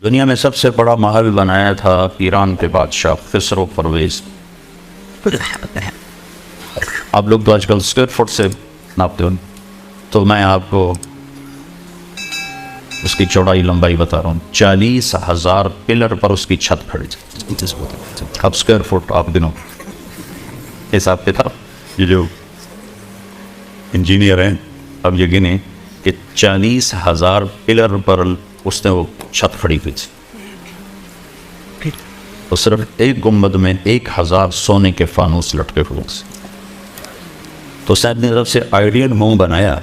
دنیا میں سب سے بڑا محل بنایا تھا ایران کے بادشاہ خسرو پرویز۔ آپ لوگ تو آج کل اسکوائر فٹ سے ناپتے ہو، تو میں آپ کو اس کی چوڑائی لمبائی بتا رہا ہوں۔ 40,000 پلر پر اس کی چھت کھڑی تھی۔ اب اسکوائر فٹ آپ دنوں حساب کتاب، یہ جو انجینئر ہیں اب یہ گنے کہ 40,000 پلر پر اس نے وہ چھت کھڑی ہوئی تھی، اور صرف ایک گنبد میں 1,000 سونے کے فانوس لٹکے ہوئے تھے۔ تو سید نے طرف سے آئیڈیل ہوم بنایا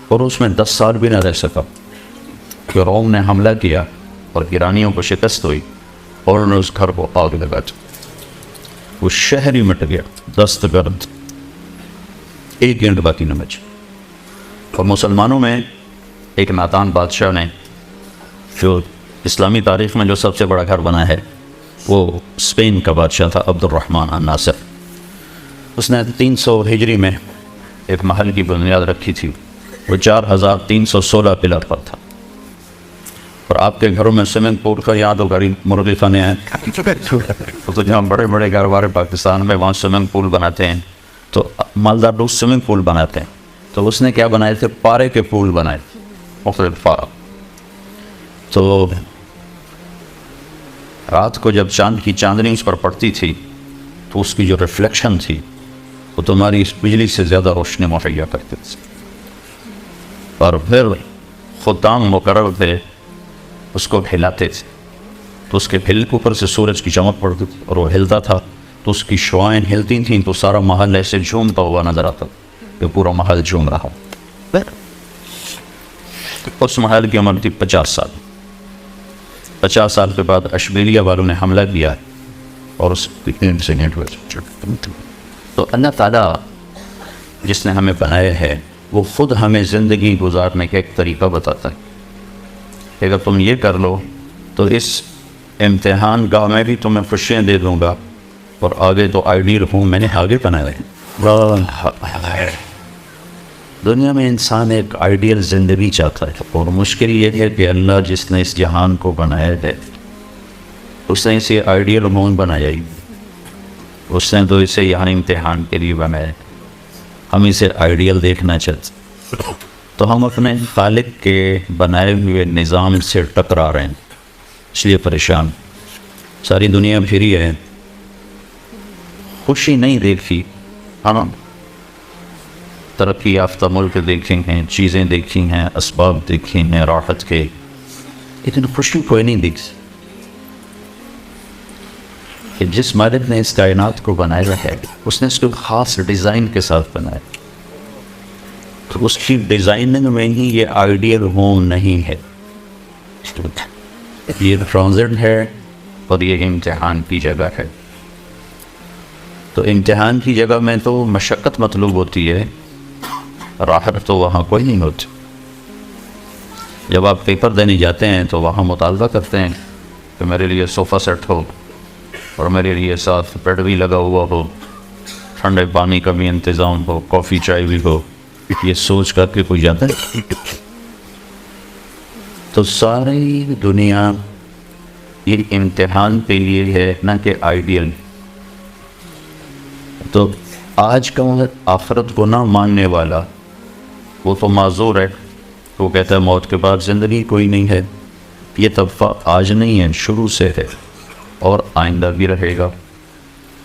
اور اس میں 10 سال بھی نہ رہ سکا کہ روم نے حملہ کیا اور ایرانیوں کو شکست ہوئی اور انہوں نے اس گھر کو آگ لگا دی۔ وہ شہر ہی مٹ گیا، دست گرد، ایک گھنٹ باقی نہ بچا۔ اور مسلمانوں میں ایک نادان بادشاہ نے جو اسلامی تاریخ میں جو سب سے بڑا گھر بنا ہے وہ اسپین کا بادشاہ تھا عبد الرحمن الناصر۔ اس نے 300 ہجری میں ایک محل کی بنیاد رکھی تھی، وہ 4,316 پلر پر تھا۔ اور آپ کے گھروں میں سوئمنگ پول کا یاد ہوگا، مرغی خانے ہیں تو جہاں بڑے بڑے گھر والے پاکستان میں وہاں سوئمنگ پول بناتے ہیں، تو مالدار لوگ سوئمنگ پول بناتے ہیں، تو اس نے کیا بنائے تھے؟ پارے کے پول بنائے، مختلف پارا۔ تو رات کو جب چاند کی چاندنی اس پر پڑتی تھی تو اس کی جو ریفلیکشن تھی وہ تمہاری اس بجلی سے زیادہ روشنی مہیا کرتے تھے۔ اور پھر خدام مقرر تھے اس کو ہلاتے تھے، تو اس کے ہل کے اوپر سے سورج کی چمک پڑتی تھی اور وہ ہلتا تھا تو اس کی شعائیں ہلتی تھیں تو سارا محل ایسے جھومتا ہوا نظر آتا، کہ پورا محل جھوم رہا۔ اس محل کی عمر تھی 50 سال۔ 50 سال کے بعد اشبیلیہ والوں نے حملہ کیا اور اس سے تو اللہ تعالیٰ جس نے ہمیں بنایا ہے وہ خود ہمیں زندگی گزارنے کا ایک طریقہ بتاتا ہے کہ اگر تم یہ کر لو تو اس امتحان گاہ میں بھی تمہیں خوشیاں دے دوں گا، اور آگے تو آئیڈیل ہوں میں نے آگے بنایا ہے۔ دنیا میں انسان ایک آئیڈیل زندگی چاہتا ہے، اور مشکل یہ ہے کہ اللہ جس نے اس جہان کو بنایا ہے اس نے اسے آئیڈیل ہوں بنایا ہی، اس نے تو اسے یہاں امتحان کے لیے بنایا ہے۔ ہم اسے آئیڈیل دیکھنا چاہتے تو ہم اپنے خالق کے بنائے ہوئے نظام سے ٹکرا رہے ہیں، اس لیے پریشان۔ ساری دنیا پھری ہے، خوشی نہیں دیکھی، ہم ترقی یافتہ ملک دیکھے ہیں، چیزیں دیکھی ہیں، اسباب دیکھی ہیں راحت کے، لیکن خوشی کوئی نہیں دیکھ کہ جس مالک نے اس کائنات کو بنایا ہے اس نے اس کو خاص ڈیزائن کے ساتھ بنایا، تو اس کی ڈیزائننگ میں ہی یہ آئیڈیل ہوم نہیں ہے، یہ ٹرانزٹ ہے اور یہ امتحان کی جگہ ہے۔ تو امتحان کی جگہ میں تو مشقت مطلوب ہوتی ہے، راحت تو وہاں کوئی نہیں ہوتی۔ جب آپ پیپر دینے جاتے ہیں تو وہاں مطالبہ کرتے ہیں کہ میرے لیے صوفہ سیٹ ہو اور میرے لیے ساتھ بیڈ بھی لگا ہوا ہو، ٹھنڈے پانی کا بھی انتظام ہو، کافی چائے بھی ہو۔ یہ سوچ کر کے کوئی جاتا ہے؟ تو ساری دنیا یہ امتحان کے لیے ہے، نہ کہ آئیڈیل۔ تو آج کا آخرت کو نہ ماننے والا وہ تو معذور ہے، وہ کہتا ہے موت کے بعد زندگی کوئی نہیں ہے۔ یہ طبقہ آج نہیں ہے، شروع سے ہے اور آئندہ بھی رہے گا،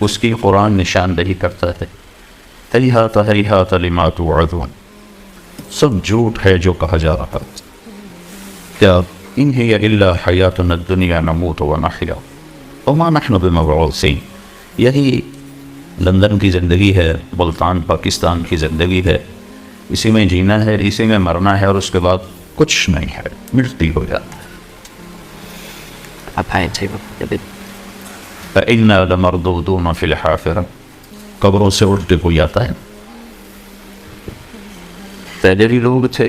اس کی قرآن نشاندہی کرتا ہے۔ ہیہات ہیہات لما توعدون، سب جھوٹ ہے جو کہا جا رہا ہے۔ کیا ان ہی الا حیاتنا الدنیا نموت ونحیا وما نحن بمبعوثین، یہی لندن کی زندگی ہے، ملتان پاکستان کی زندگی ہے، اسی میں جینا ہے، اسی میں مرنا ہے، اور اس کے بعد کچھ نہیں ہے، مٹی ہو جاتا ہے۔ فإنا لمردودون فی الحافرہ، قبروں سے اٹھ کے کوئی آتا ہے؟ پہلے بھی لوگ تھے،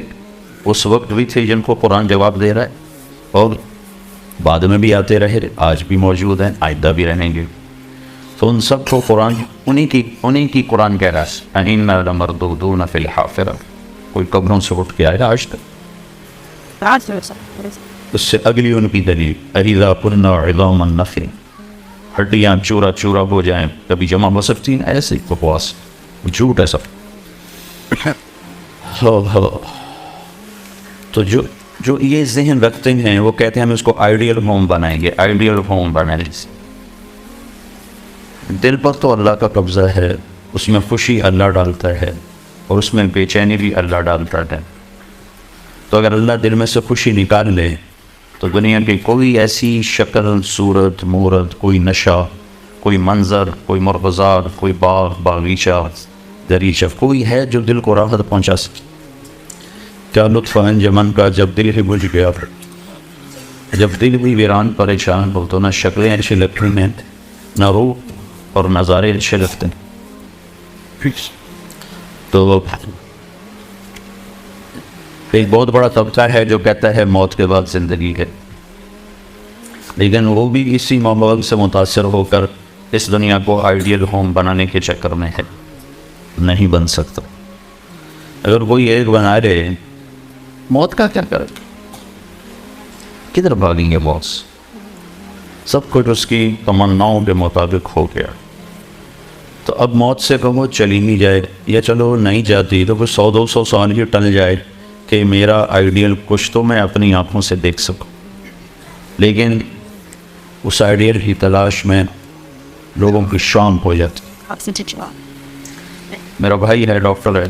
اس وقت بھی تھے جن کو قرآن جواب دے رہا ہے، اور بعد میں بھی آتے رہے، آج بھی موجود ہیں، آئندہ بھی رہیں گے۔ تو ان سب کو قرآن انہی کی قرآن کہہ رہا ہے فإنا لمردودون فی الحافرہ، کوئی قبروں سے اٹھ کے آیا آج تک؟ اس سے اگلی ان کی دلیل اذا كنا عظاما نخرا، ہڈیاں چورا چورا ہو جائیں کبھی جمع ہو سکتی ہیں، ایسے ہی بکواس جھوٹ ہے سب۔ تو جو یہ ذہن رکھتے ہیں وہ کہتے ہیں ہم اس کو آئیڈیل ہوم بنائیں گے، آئیڈیل ہوم بنائیں گے۔ دل پر تو اللہ کا قبضہ ہے، اس میں خوشی اللہ ڈالتا ہے اور اس میں بے چینی بھی اللہ ڈالتا ہے۔ تو اگر اللہ دل میں سے خوشی نکال لے تو دنیا کی کوئی ایسی شکل صورت مورت، کوئی نشہ، کوئی منظر، کوئی مرغزار، کوئی باغ باغیچہ دریچہ کوئی ہے جو دل کو راحت پہنچا سکے؟ کیا لطف انجمن کا جب دل ہی بجھ گیا، جب دل بھی ویران پریشان ہو تو نہ شکلیں اچھی لگتی ہیں نہ روح اور نظارے اچھے لگتے ہیں۔ تو ایک بہت بڑا طبقہ ہے جو کہتا ہے موت کے بعد زندگی ہے، لیکن وہ بھی اسی ماحول سے متاثر ہو کر اس دنیا کو آئیڈیل ہوم بنانے کے چکر میں ہے، نہیں بن سکتا۔ اگر کوئی ایک بنا رہے موت کا کیا کرے، کدھر بھاگیں گے باس؟ سب کچھ اس کی تمناؤں کے مطابق ہو گیا، تو اب موت سے کہو چلی ہی جائے، یا چلو نہیں جاتی تو کوئی 100-200 سال ہی ٹل جائے کہ میرا آئیڈیل کچھ تو میں اپنی آنکھوں سے دیکھ سکوں۔ لیکن اس آئیڈیل کی تلاش میں لوگوں کی شام ہو جاتی۔ میرا بھائی ہے ڈاکٹر ہے،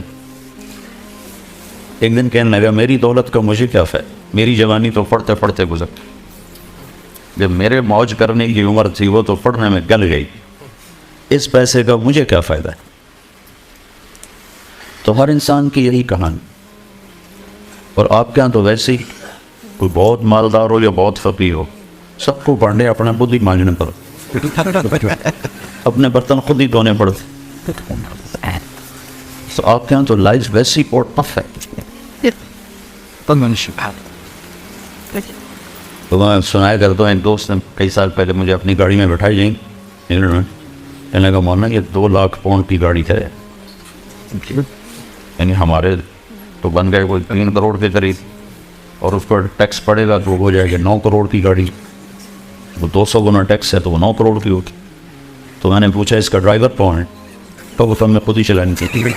ایک دن کہنے لگا میری دولت کا مجھے کیا فائدہ، میری جوانی تو پڑھتے پڑھتے گزرتی، جب میرے موج کرنے کی عمر تھی وہ تو پڑھنے میں گل گئی، اس پیسے کا مجھے کیا فائدہ ہے؟ تو ہر انسان کی یہی کہانی، اور آپ کے ہاں تو ویسے ہی کوئی بہت مالدار ہو یا بہت فقیر ہو، سب کو پڑھنے اپنا خود ہی مانجنے پر، اپنے برتن خود ہی دھونے پڑتے۔ تو آپ کے ہاں تو لائف ویسی پورٹ پف ہے۔ تو میں سنایا کرتا ہوں، ایک دوست نے کئی سال پہلے مجھے اپنی گاڑی میں بٹھائی جائیں انگلینڈ میں، کہنے کا مولانا یہ 2 لاکھ پاؤنڈ کی گاڑی ہے، یعنی ہمارے تو بن گئے کوئی 3 کروڑ کے قریب، اور اس پر ٹیکس پڑے گا تو ہو جائے گا 9 کروڑ کی گاڑی، وہ 200 گنا ٹیکس ہے تو وہ 9 کروڑ کی ہوگی۔ تو میں نے پوچھا اس کا ڈرائیور کون ہے؟ تو وہ تو ہم نے خود ہی چلانی تھی۔ میں نے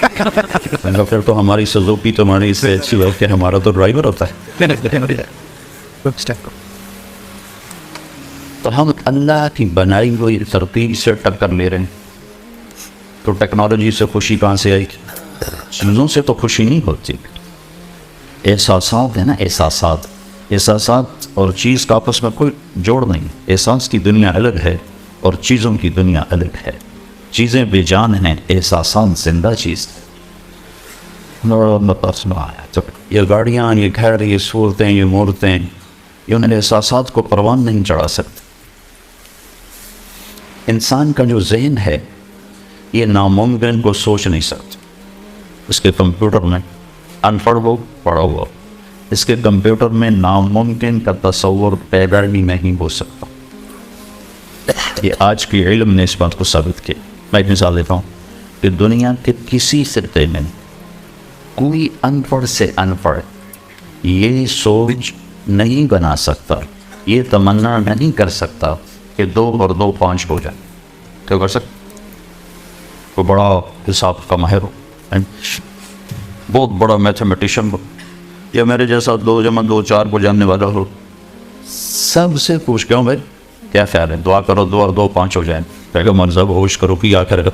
کہا پھر تو ہماری سزوکی تمہاری اس سے اچھی بات کہ ہمارا تو ڈرائیور ہوتا ہے۔ تو ہم اللہ کی بنائی ہوئی ترتیب سے ٹکر لے رہے ہیں، تو ٹیکنالوجی سے خوشی کہاں سے آئی؟ چیزوں سے تو خوشی نہیں ہوتی، احساسات ہیں نا، احساسات اور چیز کا آپس میں کوئی جوڑ نہیں۔ احساس کی دنیا الگ ہے اور چیزوں کی دنیا الگ ہے، چیزیں بے جان ہیں، احساسات زندہ چیز۔ یہ گاڑیاں، یہ گھر، یہ صورتیں، یہ مورتیں، یہ ان احساسات کو پروان نہیں چڑھا سکتے۔ انسان کا جو ذہن ہے یہ ناممکن کو سوچ نہیں سکتا، اس کے کمپیوٹر میں ان پڑھ ہو پڑھا ہوا، اس کے کمپیوٹر میں ناممکن کا تصور پیدا بھی نہیں ہو سکتا۔ یہ آج کی علم نے اس بات کو ثابت کیا۔ میں ایک مثال دیتا ہوں کہ دنیا کے کسی خطے میں کوئی ان پڑھ سے ان پڑھ یہ سوچ نہیں بنا سکتا، یہ تمنا نہیں کر سکتا کہ 2 اور 2 5 ہو جائے۔ کیا کر سکتا؟ کوئی بڑا حساب کا ماہر ہو، بہت بڑا میتھمیٹیشین ہو، یا میرے جیسا 2 + 2 4 کو جاننے والا ہو، سب سے پوچھ کے ہوں بھائی کیا خیال ہے، دعا کرو 2 اور 2 5 ہو جائیں، کہے من صاحب ہوش کرو کہ آخر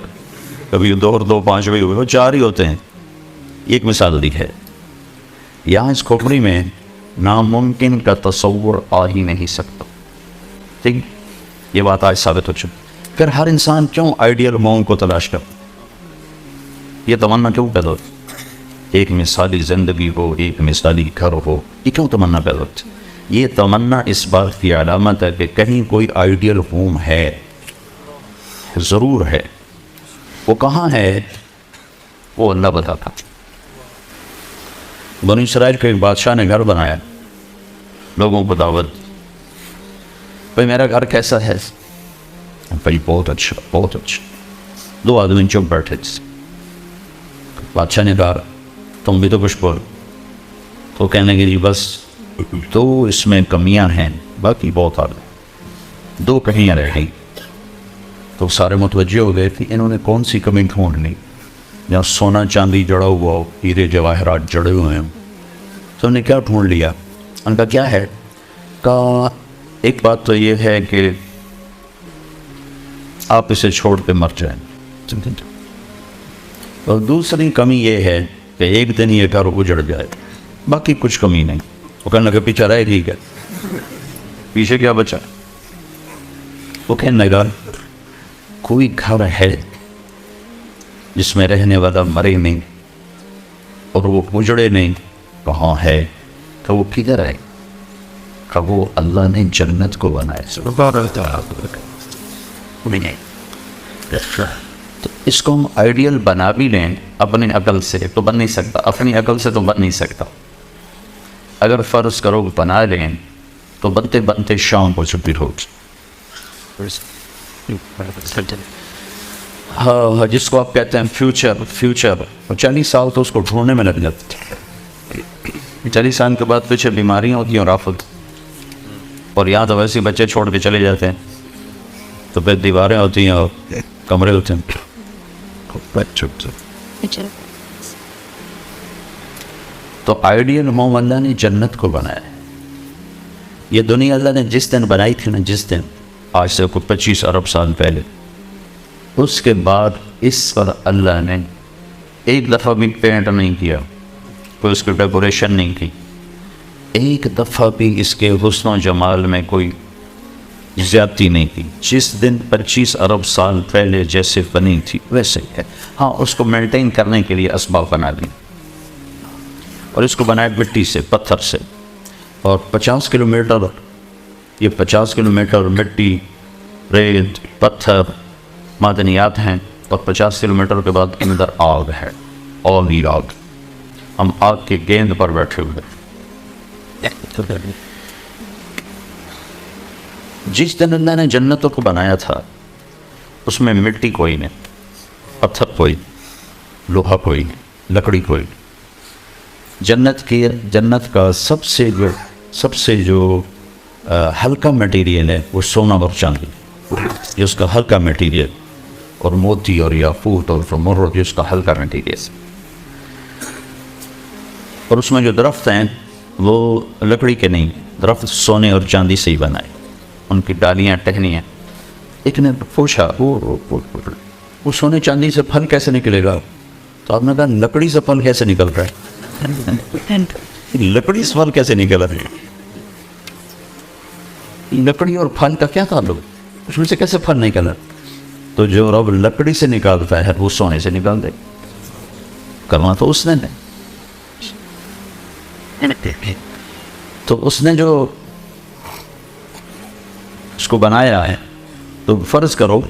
کبھی 2 اور 2 5 بھی ہوئے، وہ 4 ہی ہوتے ہیں۔ ایک مثال دی ہے، یہاں اس کھوپڑی میں ناممکن کا تصور آ ہی نہیں سکتا۔ ٹھیک، یہ بات آج ثابت ہو چکی۔ پھر ہر انسان کیوں آئیڈیل ہوم کو تلاش کرتا، یہ تمنا کیوں پیدا ہوتی؟ ایک مثالی زندگی ہو، ایک مثالی گھر ہو، یہ کیوں تمنا پیدا ہوتی؟ یہ تمنا اس بات کی علامت ہے کہ کہیں کوئی آئیڈیل ہوم ہے، ضرور ہے۔ وہ کہاں ہے وہ اللہ بتاتا۔ بنی اسرائیل کے ایک بادشاہ نے گھر بنایا، لوگوں کو دعوت، بھائی میرا گھر کیسا ہے؟ بھائی بہت اچھا، بہت اچھا۔ 2 آدمی چپ بیٹھے، بادشاہ نے کہا تم بھی تو کچھ بول، تو کہنے کے جی بس تو اس میں کمیاں ہیں، باقی بہت آگے 2 کمیاں رہ گئی. تو سارے متوجہ ہو گئے کہ انہوں نے کون سی کمی ڈھونڈ لی. جہاں سونا چاندی جڑا ہوا ہو، ہیرے جواہرات جڑے ہوئے ہیں، تو انہوں نے کیا ڈھونڈ لیا؟ ان کا کیا ہے؟ کہا ایک بات تو یہ ہے کہ آپ اسے چھوڑ کے مر جائیں. اور دوسری کمی یہ ہے کہ ایک دن یہ گھر اجڑ جائے، باقی کچھ کمی نہیں. وہ کہنے لگا پیچھے رہے ٹھیک ہے، پیچھے کیا بچا؟ وہ کہنے لگا کوئی گھر ہے جس میں رہنے والا مرے نہیں اور وہ اجڑے نہیں. کہاں ہے؟ کہ وہ کدھر ہے؟ کہ وہ اللہ نے جنت کو بنایا. تو اس کو ہم آئیڈیل بنا بھی لیں اپنی عقل سے تو بن نہیں سکتا، اپنی عقل سے تو بن نہیں سکتا. اگر فرض کرو بنا لیں تو بنتے بنتے شام کو چھٹی ہوگی. ہاں، جس کو آپ کہتے ہیں فیوچر 40 سال تو اس کو ڈھونڈنے میں لگ جاتے ہیں. 40 سال کے بعد پیچھے بیماریاں ہوتی ہیں اور آفت، اور یہاں تو ویسے بچے چھوڑ کے چلے جاتے ہیں، تو پھر دیواریں ہوتی ہیں اور کمرے ہوتے ہیں. تو آئیڈیل ہوم اللہ نے جنت کو بنایا ہے. یہ دنیا اللہ نے جس دن بنائی تھی نا، جس دن آج سے کوئی 25 ارب سال پہلے، اس کے بعد اس پر اللہ نے ایک دفعہ بھی پینٹ نہیں کیا، کوئی اس کی ڈیکوریشن نہیں کی، ایک دفعہ بھی اس کے حسن و جمال میں کوئی زیادتی نہیں کی. جس دن 25 ارب سال پہلے جیسے بنی تھی ویسے ہی ہے. ہاں، اس کو مینٹین کرنے کے لیے اسباب بنا دی، اور اس کو بنایا مٹی سے، پتھر سے. اور 50 کلومیٹر، یہ 50 کلومیٹر مٹی، ریت، پتھر، معدنیات ہیں، اور 50 کلومیٹر کے بعد اندر آگ ہے، اولی آگ. ہم آگ کے گیند پر بیٹھے ہوئے. جس دن اللہ نے جنتوں کو بنایا تھا اس میں مٹی کوئی نہیں، پتھر کوئی، لوہا کوئی، لکڑی کوئی. جنت کا سب سے جو ہلکا میٹیریل ہے وہ سونا اور چاندی، یہ اس کا ہلکا میٹیریل، اور موتی اور یاقوت اور زمرد، یہ اس کا ہلکا میٹیریل. اور اس میں جو درخت ہیں وہ لکڑی کے نہیں، درخت سونے اور چاندی سے ہی بنائے، ان کی ڈالیاں ٹہنیاں. ایک نے پوچھا وہ سونے چاندی سے پھل کیسے نکلے گا؟ تو آپ نے کہا لکڑی سے پھل کیسے نکل رہا ہے؟ لکڑی سے پھل کیسے نکل رہے ہیں؟ لکڑی اور پھل کا کیا تعلق؟ اس میں سے کیسے پھل نکل رہا؟ تو جو رب لکڑی سے نکالتا ہے وہ سونے سے نکال دے. کرنا تو اس نے نہیں. تو اس نے جو اس کو بنایا ہے، تو فرض کرو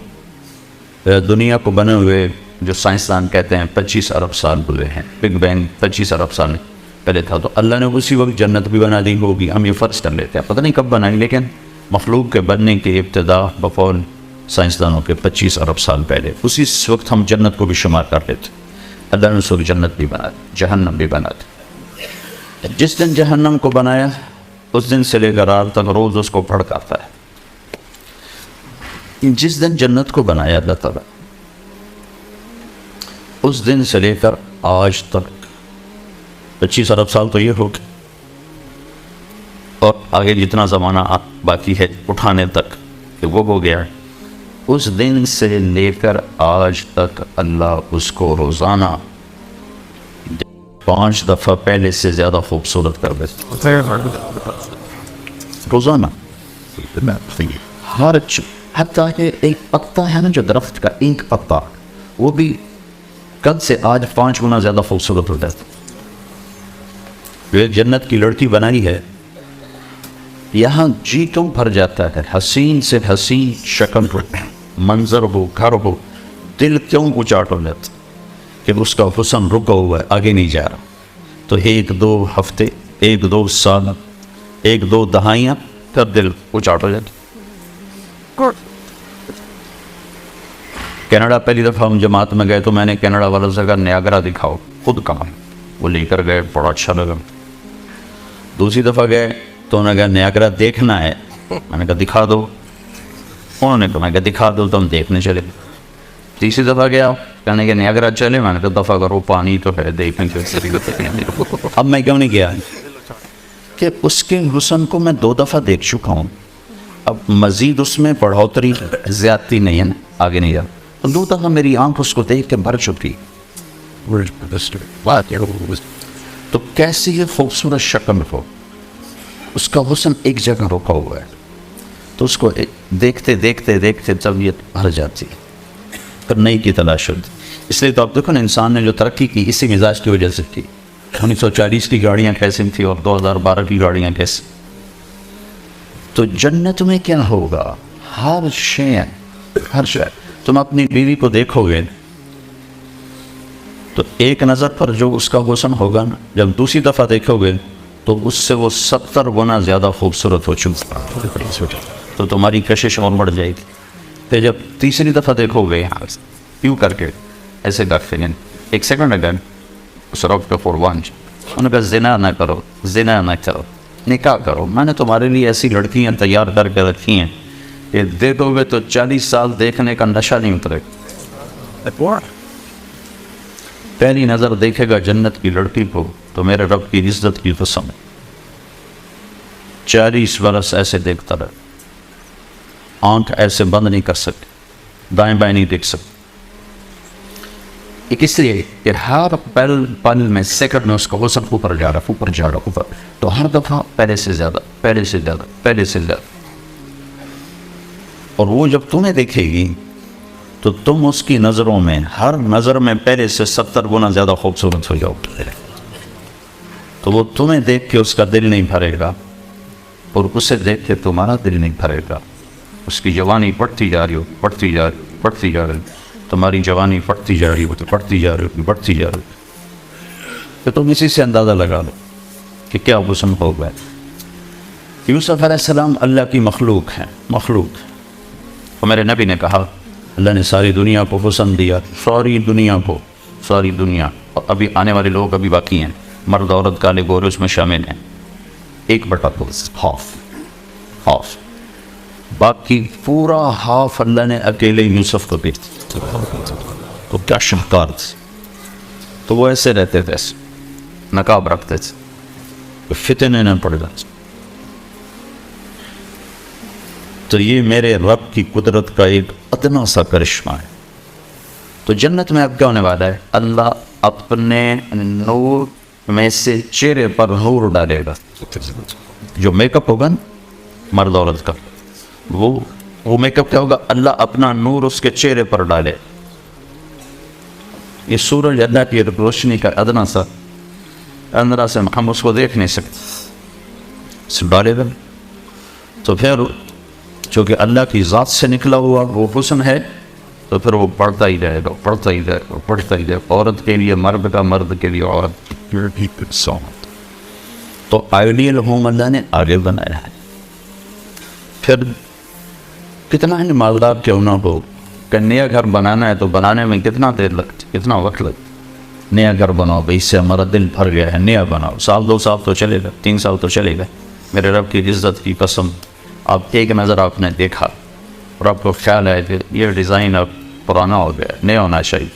دنیا کو بنے ہوئے جو سائنسدان کہتے ہیں 25 ارب سال ہوئے ہیں، بگ بینگ 25 ارب سال پہلے تھا، تو اللہ نے اسی وقت جنت بھی بنا دی ہوگی. ہم یہ فرض کر لیتے ہیں، پتہ نہیں کب بنائی، لیکن مخلوق کے بننے کی ابتدا بقول سائنسدانوں کے 25 ارب سال پہلے، اسی وقت ہم جنت کو بھی شمار کر لیتے. اللہ نے اس وقت جنت بھی بنا دی، جہنم بھی بنا دی. جس دن جہنم کو بنایا اس دن سے لے کر آج تک روز اس کو بھڑکاتا ہے. جس دن جنت کو بنایا اللہ تعالیٰ، اس دن سے لے کر آج تک 25 ارب سال تو یہ ہو گئے، اور آگے جتنا زمانہ باقی ہے اٹھانے تک کہ وہ ہو گیا. اس دن سے لے کر آج تک اللہ اس کو روزانہ 5 دفعہ پہلے سے زیادہ خوبصورت کر دیتے. روزانہ ہر حتیٰ کہ ایک پتا ہے نا، جو درخت کا ایک پتا، وہ بھی کل سے آج 5 گنا زیادہ خوبصورت ہوتا ہے. جو ایک جنت کی لڑکی بنائی ہے، یہاں جی کیوں بھر جاتا ہے؟ حسین سے حسین شکل ہو، منظر ہو، گھر ہو، دل کیوں اچاٹ ہو جاتا کہ اس کا حسن رکا ہوا ہے، آگے نہیں جا رہا. تو 1-2 ہفتے، 1-2 سال، 1-2 دہائیاں، پھر دل اچاٹ ہو جاتا. کینیڈا پہلی دفعہ ہم جماعت میں گئے تو میں نے کینیڈا والا سے کہا نیاگرا دکھاؤ. خود کہا، وہ لے کر گئے، بڑا اچھا لگا. دوسری دفعہ گئے تو انہوں نے کہا نیاگرا دیکھنا ہے. میں نے کہا دکھا دو. انہوں نے کہا میں کہا دکھا دو تو ہم دیکھنے چلے. تیسری دفعہ گیا کہنے کہ نیاگرا چلے. میں نے کہا دفعہ کرو, پانی تو ہے دیکھنے کے. اب میں کیوں نہیں گیا کہ اس کے حسن کو میں 2 دفعہ دیکھ چکا ہوں, اب مزید اس میں بڑھوتری زیادتی نہیں ہے نا, آگے نہیں جا. تو 2 دفعہ میری آنکھ اس کو دیکھ کے بھر چکی. تو کیسی یہ خوبصورت شکل ہو, اس کا حسن ایک جگہ رکا ہوا ہے, تو اس کو دیکھتے دیکھتے دیکھتے طبیعت بھر جاتی ہے, پھر نئی کی تلاش ہوتی. اس لیے تو آپ دیکھو نا, انسان نے جو ترقی کی اسی مزاج کی وجہ سے کی. 1940 کی گاڑیاں کیسی تھیں اور 2012 کی گاڑیاں کیسی. تو جنت میں کیا ہوگا, ہر شے تم اپنی بیوی کو دیکھو گے تو ایک نظر پر جو اس کا حسن ہوگا نا, جب دوسری دفعہ دیکھو گے تو اس سے وہ 70 گنا زیادہ خوبصورت ہو چکا, تو تمہاری کشش اور بڑھ جائے گی. پھر جب تیسری دفعہ دیکھو گے کیوں کر کے ایسے کرتے ہیں, 1 سیکنڈ اگر اس رب کا قربان, انہوں نے کہا زنا نہ کرو, زنا نہ کرو, نکاح کرو. میں نے تمہارے لیے ایسی لڑکیاں تیار کر کے رکھی ہیں کہ دیکھو گے تو 40 سال دیکھنے کا نشہ نہیں اترے. پہلی نظر دیکھے گا جنت کی لڑکی کو تو میرے رب کی عزت کی قسم 40 برس ایسے دیکھتا رہے, آنکھ ایسے بند نہیں کر سکتے, دائیں بائیں نہیں دیکھ سکتے. ایک اس لیے کہ ہر پل میں سیکنڈ میں اس کا حسن اوپر جا رہا, تو ہر دفعہ پہلے سے زیادہ. اور وہ جب تمہیں دیکھے گی تو تم اس کی نظروں میں, ہر نظر میں پہلے سے 70 گنا زیادہ خوبصورت ہو جاؤ. تو وہ تمہیں دیکھ کے اس کا دل نہیں بھرے گا, اور اسے دیکھ کے تمہارا دل نہیں بھرے گا. اس کی جوانی بڑھتی جا رہی, تمہاری جوانی بڑھتی جا رہی. تو تم اسی سے اندازہ لگا لو کہ کیا حسن ہو گیا. یوسف علیہ السلام اللہ کی مخلوق ہیں. تو میرے نبی نے کہا اللہ نے ساری دنیا کو حسن دیا, ساری دنیا, اور ابھی آنے والے لوگ ابھی باقی ہیں, مرد عورت کالے گورے اس میں شامل ہیں, 1/2 ہاف, باقی پورا ہاف اللہ نے اکیلے یوسف کو دیا. تو کیا شاہکار تھے. تو وہ ایسے رہتے تھے, نقاب رکھتے تھے, فتنے نہ پڑ جاتے. تو یہ میرے رب کی قدرت کا ایک ادنا سا کرشمہ ہے. تو جنت میں اب کیا ہونے والا ہے, اللہ اپنے نور میں سے چہرے پر نور ڈالے گا. جو میک اپ ہوگا مرد عورت کا, وہ میک اپ کیا ہوگا, اللہ اپنا نور اس کے چہرے پر ڈالے. یہ سورج اللہ کی روشنی کا ادنا سا اندرا سے ہم اس کو دیکھ نہیں سکتے, ڈالے گا. تو پھر چونکہ اللہ کی ذات سے نکلا ہوا وہ حسن ہے, تو پھر وہ بڑھتا ہی جائے گا. عورت کے لیے مرد کا, مرد کے لیے عورت. تو آئیڈیل ہوم اللہ نے آگے بنایا ہے. پھر کتنا ہی مالدار کیوں نہ ہو, کہ نیا گھر بنانا ہے تو بنانے میں کتنا وقت لگتا. نیا گھر بناؤ بھائی, اس سے ہمارا دل بھر گیا ہے, نیا بناؤ. 1-2 سال تو چلے گا, 3 سال تو چلے گا. میرے رب کی عزت کی قسم, آپ ایک نظر آپ نے دیکھا اور آپ کو خیال ہے کہ یہ ڈیزائن اب پرانا ہو گیا, نیا ہونا چاہیے,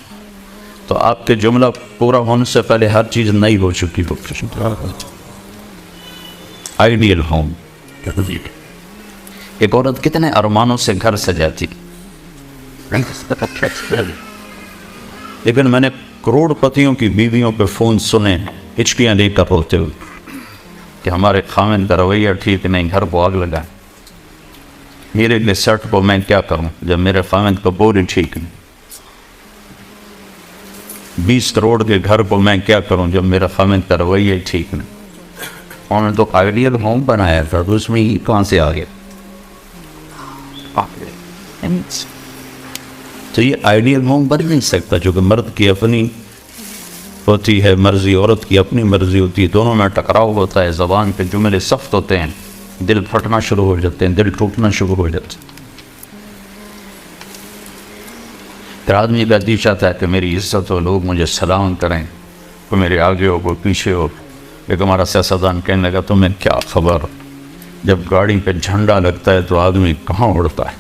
تو آپ کے جملہ پورا ہونے سے پہلے ہر چیز نئی ہو چکی ہو. Ideal home. ایک عورت کتنے ارمانوں سے گھر سجاتی, لیکن میں نے کروڑ پتیوں کی بیویوں پہ فون سنے ہچکیاں لے کر روتے ہوئے کہ ہمارے خامن کا رویہ ٹھیک نہیں, گھر کو آگ لگا. میرے لیے سرٹ کو میں کیا کروں جب میرے خامن کا بور ہی ٹھیک نہیں. 20 کروڑ کے گھر کو میں کیا کروں جب میرا خامن کا رویہ ہی ٹھیک نہیں. انہوں نے تو آئیڈیل ہوم بنایا تھا, تو اس میں کہاں سے آ گیا. تو یہ آئیڈیل ہوم بن نہیں سکتا, جو کہ مرد کی اپنی ہوتی ہے مرضی, عورت کی اپنی مرضی ہوتی ہے, دونوں میں ٹکراؤ ہوتا ہے, زبان پہ جملے سخت ہوتے ہیں, دل پھٹنا شروع ہو جاتے ہیں, دل ٹوٹنا شروع ہو جاتے ہیں. پھر آدمی کا دل چاہتا ہے کہ میری عزت ہو, لوگ مجھے سلام کریں, کوئی میرے آگے ہو کوئی پیچھے ہو, ایک ہمارا سیاستدان کہنے لگا تمہیں کیا خبر، جب گاڑی پہ جھنڈا لگتا ہے تو آدمی کہاں اڑتا ہے،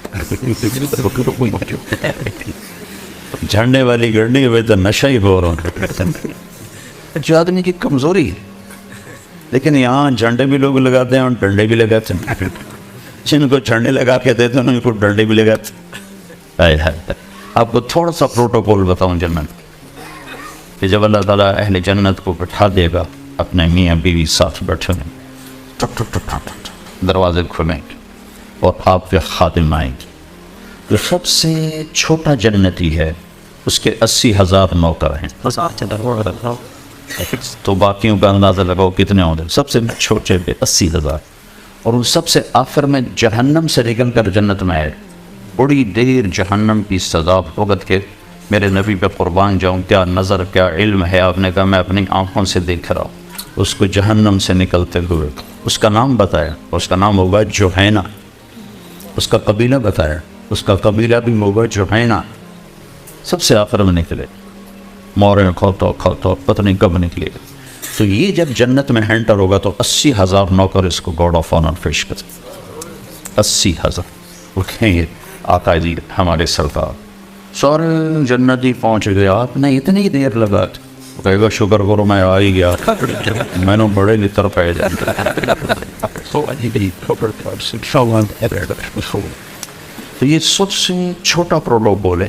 جھنڈے والی گاڑی میں تو نشہ ہی ہو رہا ہے، جو آدمی کی کمزوری ہے۔ لیکن یہاں جھنڈے بھی لوگ لگاتے ہیں اور ڈنڈے بھی لگاتے ہیں، جن کو جھنڈے لگا کے دیتے ہیں ان کو ڈنڈے بھی لگاتے ہیں۔ آپ کو تھوڑا سا پروٹوکول بتاؤں جنت کہ جب اللہ تعالیٰ اہل جنت کو بٹھا دے گا، اپنے میاں بیوی ساتھ بیٹھے ہیں، ٹک ٹک ٹک ٹک ٹک دروازے کھلیں گے اور آپ کے خادم آئیں گے۔ جو سب سے چھوٹا جنتی ہے اس کے 80,000 نوکر ہیں، تو باقیوں کا اندازہ لگاؤ کتنے ہوں گے، سب سے چھوٹے پہ 80,000، اور ان سب سے آخر میں جہنم سے نکل کر جنت میں آئے۔ بڑی دیر جہنم کی سزا بھگت کے میرے نبی پہ قربان جاؤں، کیا نظر کیا علم ہے، آپ نے کہا میں اپنی آنکھوں سے دیکھ رہا ہوں اس کو جہنم سے نکلتے ہوئے۔ اس کا نام بتایا، اس کا نام ہوگا جوہینہ، اس کا قبیلہ بتایا، اس کا قبیلہ بھی ہوگا جوہینہ۔ سب سے آخر میں نکلے، مورے کھوتو پتہ نہیں کب نکلے گا۔ تو یہ جب جنت میں انٹر ہوگا تو 80,000 نوکر اس کو گارڈ آف آنر پیش کرتے، 80,000 اٹھیں گے، آقا جی ہمارے سرکار سارے جنتی پہنچ گئے، آپ نے اتنی دیر لگا، کہے گا شکر کرو میں آ ہی گیا، میں نے بڑے لطر پہ جاتا۔ تو یہ سب سے چھوٹا پروٹوکول ہے۔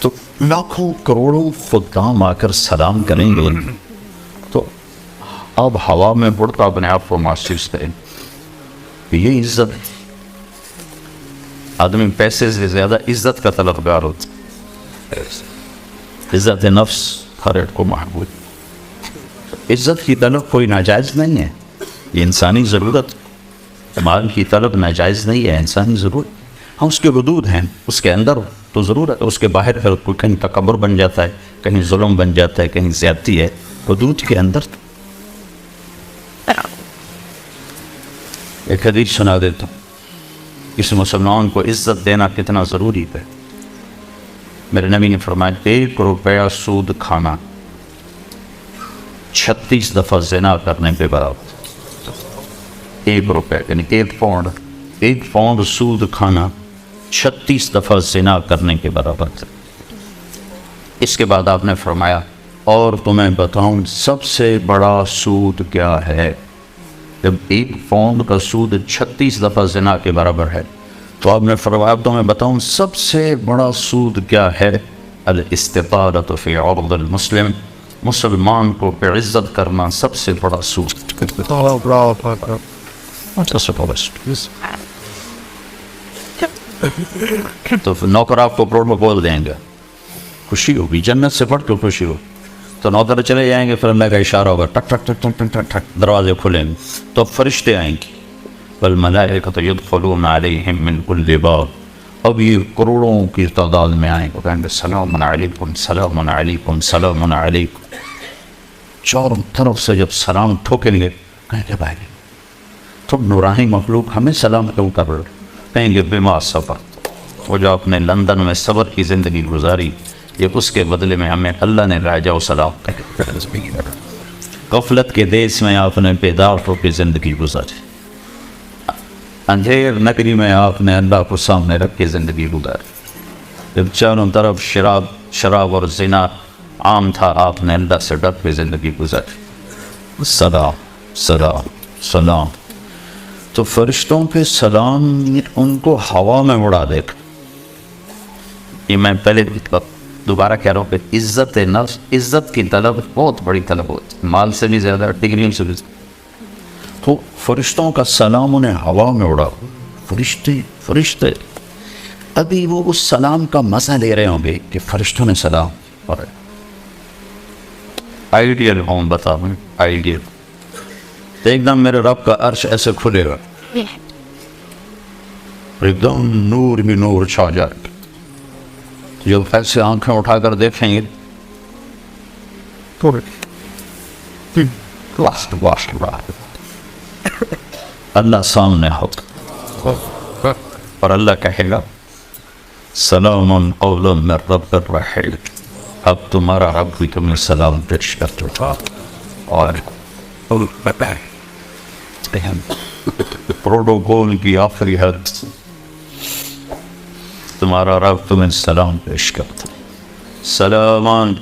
تو لاکھوں کروڑوں خدام آ کر سلام کریں گے تو اب ہوا میں بڑھتا اپنے آپ کو محسوس کریں، یہ عزت ہے۔ آدمی پیسے سے زیادہ عزت کا طلبگار ہوتا ہے، عزت نفس ہر ایک کو محبوب۔ عزت کی طلب کوئی ناجائز نہیں ہے، یہ انسانی ضرورت، مال کی طلب ناجائز نہیں ہے، انسانی ضرورت۔ ہاں اس کے حدود ہیں، اس کے اندر تو ضرورت ہے، اس کے باہر پھر کوئی کہیں تکبر بن جاتا ہے، کہیں ظلم بن جاتا ہے، کہیں زیادتی ہے، حدود کے اندر۔ ایک حدیث سنا دیتا ہوں، اس مسلمان کو عزت دینا کتنا ضروری ہے۔ میرے نبی نے فرمایا 1 روپیہ سود کھانا 36 دفعہ زنا کرنے کے برابر۔ 1 روپیہ یعنی 1 پاؤنڈ سود کھانا 36 دفعہ زنا کرنے کے برابر۔ اس کے بعد آپ نے فرمایا اور تمہیں بتاؤں سب سے بڑا سود کیا ہے؟ جب 1 پاؤنڈ کا سود 36 دفعہ زنا کے برابر ہے تو آپ نے فرمایا اب تمہیں بتاؤں سب سے بڑا سود کیا ہے؟ الاستطالۃ فی عرض المسلم، مسلمان کو بے عزت کرنا سب سے بڑا سود۔ تو نوکر آپ کو پروٹوکول دیں گے، خوشی ہوگی، جنت سے پڑھ کے خوشی ہو، تو نوکر چلے جائیں گے، پھر اللہ کا اشارہ ہوگا، ٹک ٹک ٹک ٹک ٹک ٹک دروازے کھلیں گے، تو فرشتے آئیں گے، والملائکۃ یدخلون علیہم من کل باب، اب یہ کروڑوں کی تعداد میں آئیں گے، کہیں گے سلام علیکم سلام علیکم سلام علیکم۔ چاروں طرف سے جب سلام ٹھوکیں گے کہیں گے بھائی تم نورانی مخلوق ہمیں سلام کیوں کر رہے ہو؟ کہیں گے بما صبر، وہ جو آپ نے لندن میں صبر کی زندگی گزاری، یہ اس کے بدلے میں ہمیں اللہ نے راجہ و سلام۔ غفلت کے دیس میں آپ نے بیدار ہو کے زندگی گزاری، اندھیر نگری میں آپ نے اللہ کو سامنے رکھ کے زندگی گزاری، جب چاروں طرف شراب اور زنا عام تھا آپ نے اللہ سے ڈر کے زندگی گزاری۔ سلام سلام سلام، تو فرشتوں کے سلام ان کو ہوا میں اڑا دے گا۔ یہ میں پہلے دوبارہ کہہ رہا ہوں کہ عزت نفس، عزت کی طلب بہت بڑی طلب ہوتی ہے، مال سے بھی زیادہ، ڈگریوں سے بھی زیادہ۔ تو فرشتوں کا سلام انہیں ہوا میں اڑا، فرشتے ابھی وہ اس سلام کا مزہ لے رہے ہوں گے کہ فرشتوں نے سلام پڑھا۔ آئیڈیل ہوں بتا میں آئیڈیل، ایک دم میرے رب کا عرش ایسے کھلے گا، ایک دم نور بھی نور چھا جائے گا، جب ایسے آنکھیں اٹھا کر دیکھیں گے اللہ سامنے ہوگا اور اللہ کہے گا سلام قولا من رب الرحیم، اب تمہارا رب بھی تمہیں سلام پیش کر چکا۔ اور پروٹوکول کی آخری حد تمہارا رب تمہیں سلام پیش کرتا ہے. سلامان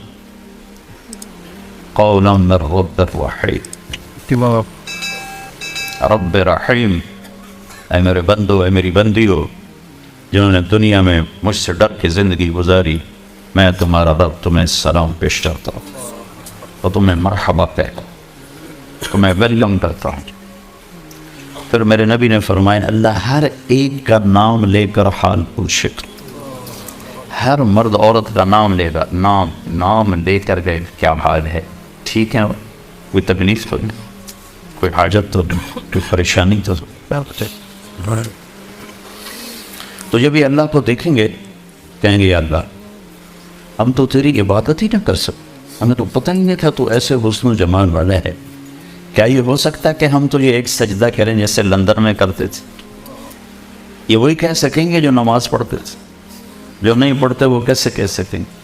قولا من رب رحیم. رب رحیم، اے میرے بندو، اے میری بندیو جنہوں نے دنیا میں مجھ سے ڈر کے زندگی گزاری، میں تمہارا رب تمہیں سلام پیش کرتا ہوں اور تمہیں مرحبا کہتا ہوں، تمہیں ویلکم کرتا ہوں. پھر میرے نبی نے فرمایا اللہ ہر ایک کا نام لے کر حال پوچھے گا. ہر مرد عورت کا نام لے گا، نام لے کر گئے کیا حال ہے، ٹھیک ہے، کوئی تکلیف تو نہیں، کوئی حاجت تو نہیں، کوئی پریشانی تو نہیں. تو جب یہ اللہ کو دیکھیں گے کہیں گے یا اللہ ہم تو تیری عبادت ہی نہ کر سکتے، ہمیں تو پتہ ہی نہیں تھا تو ایسے حسن و جمال والا ہے. کیا یہ ہو سکتا ہے کہ ہم تو یہ ایک سجدہ کریں جیسے لندن میں کرتے تھے؟ یہ وہی کہہ سکیں گے جو نماز پڑھتے تھے، جو نہیں پڑھتے وہ کیسے کہہ سکیں گے؟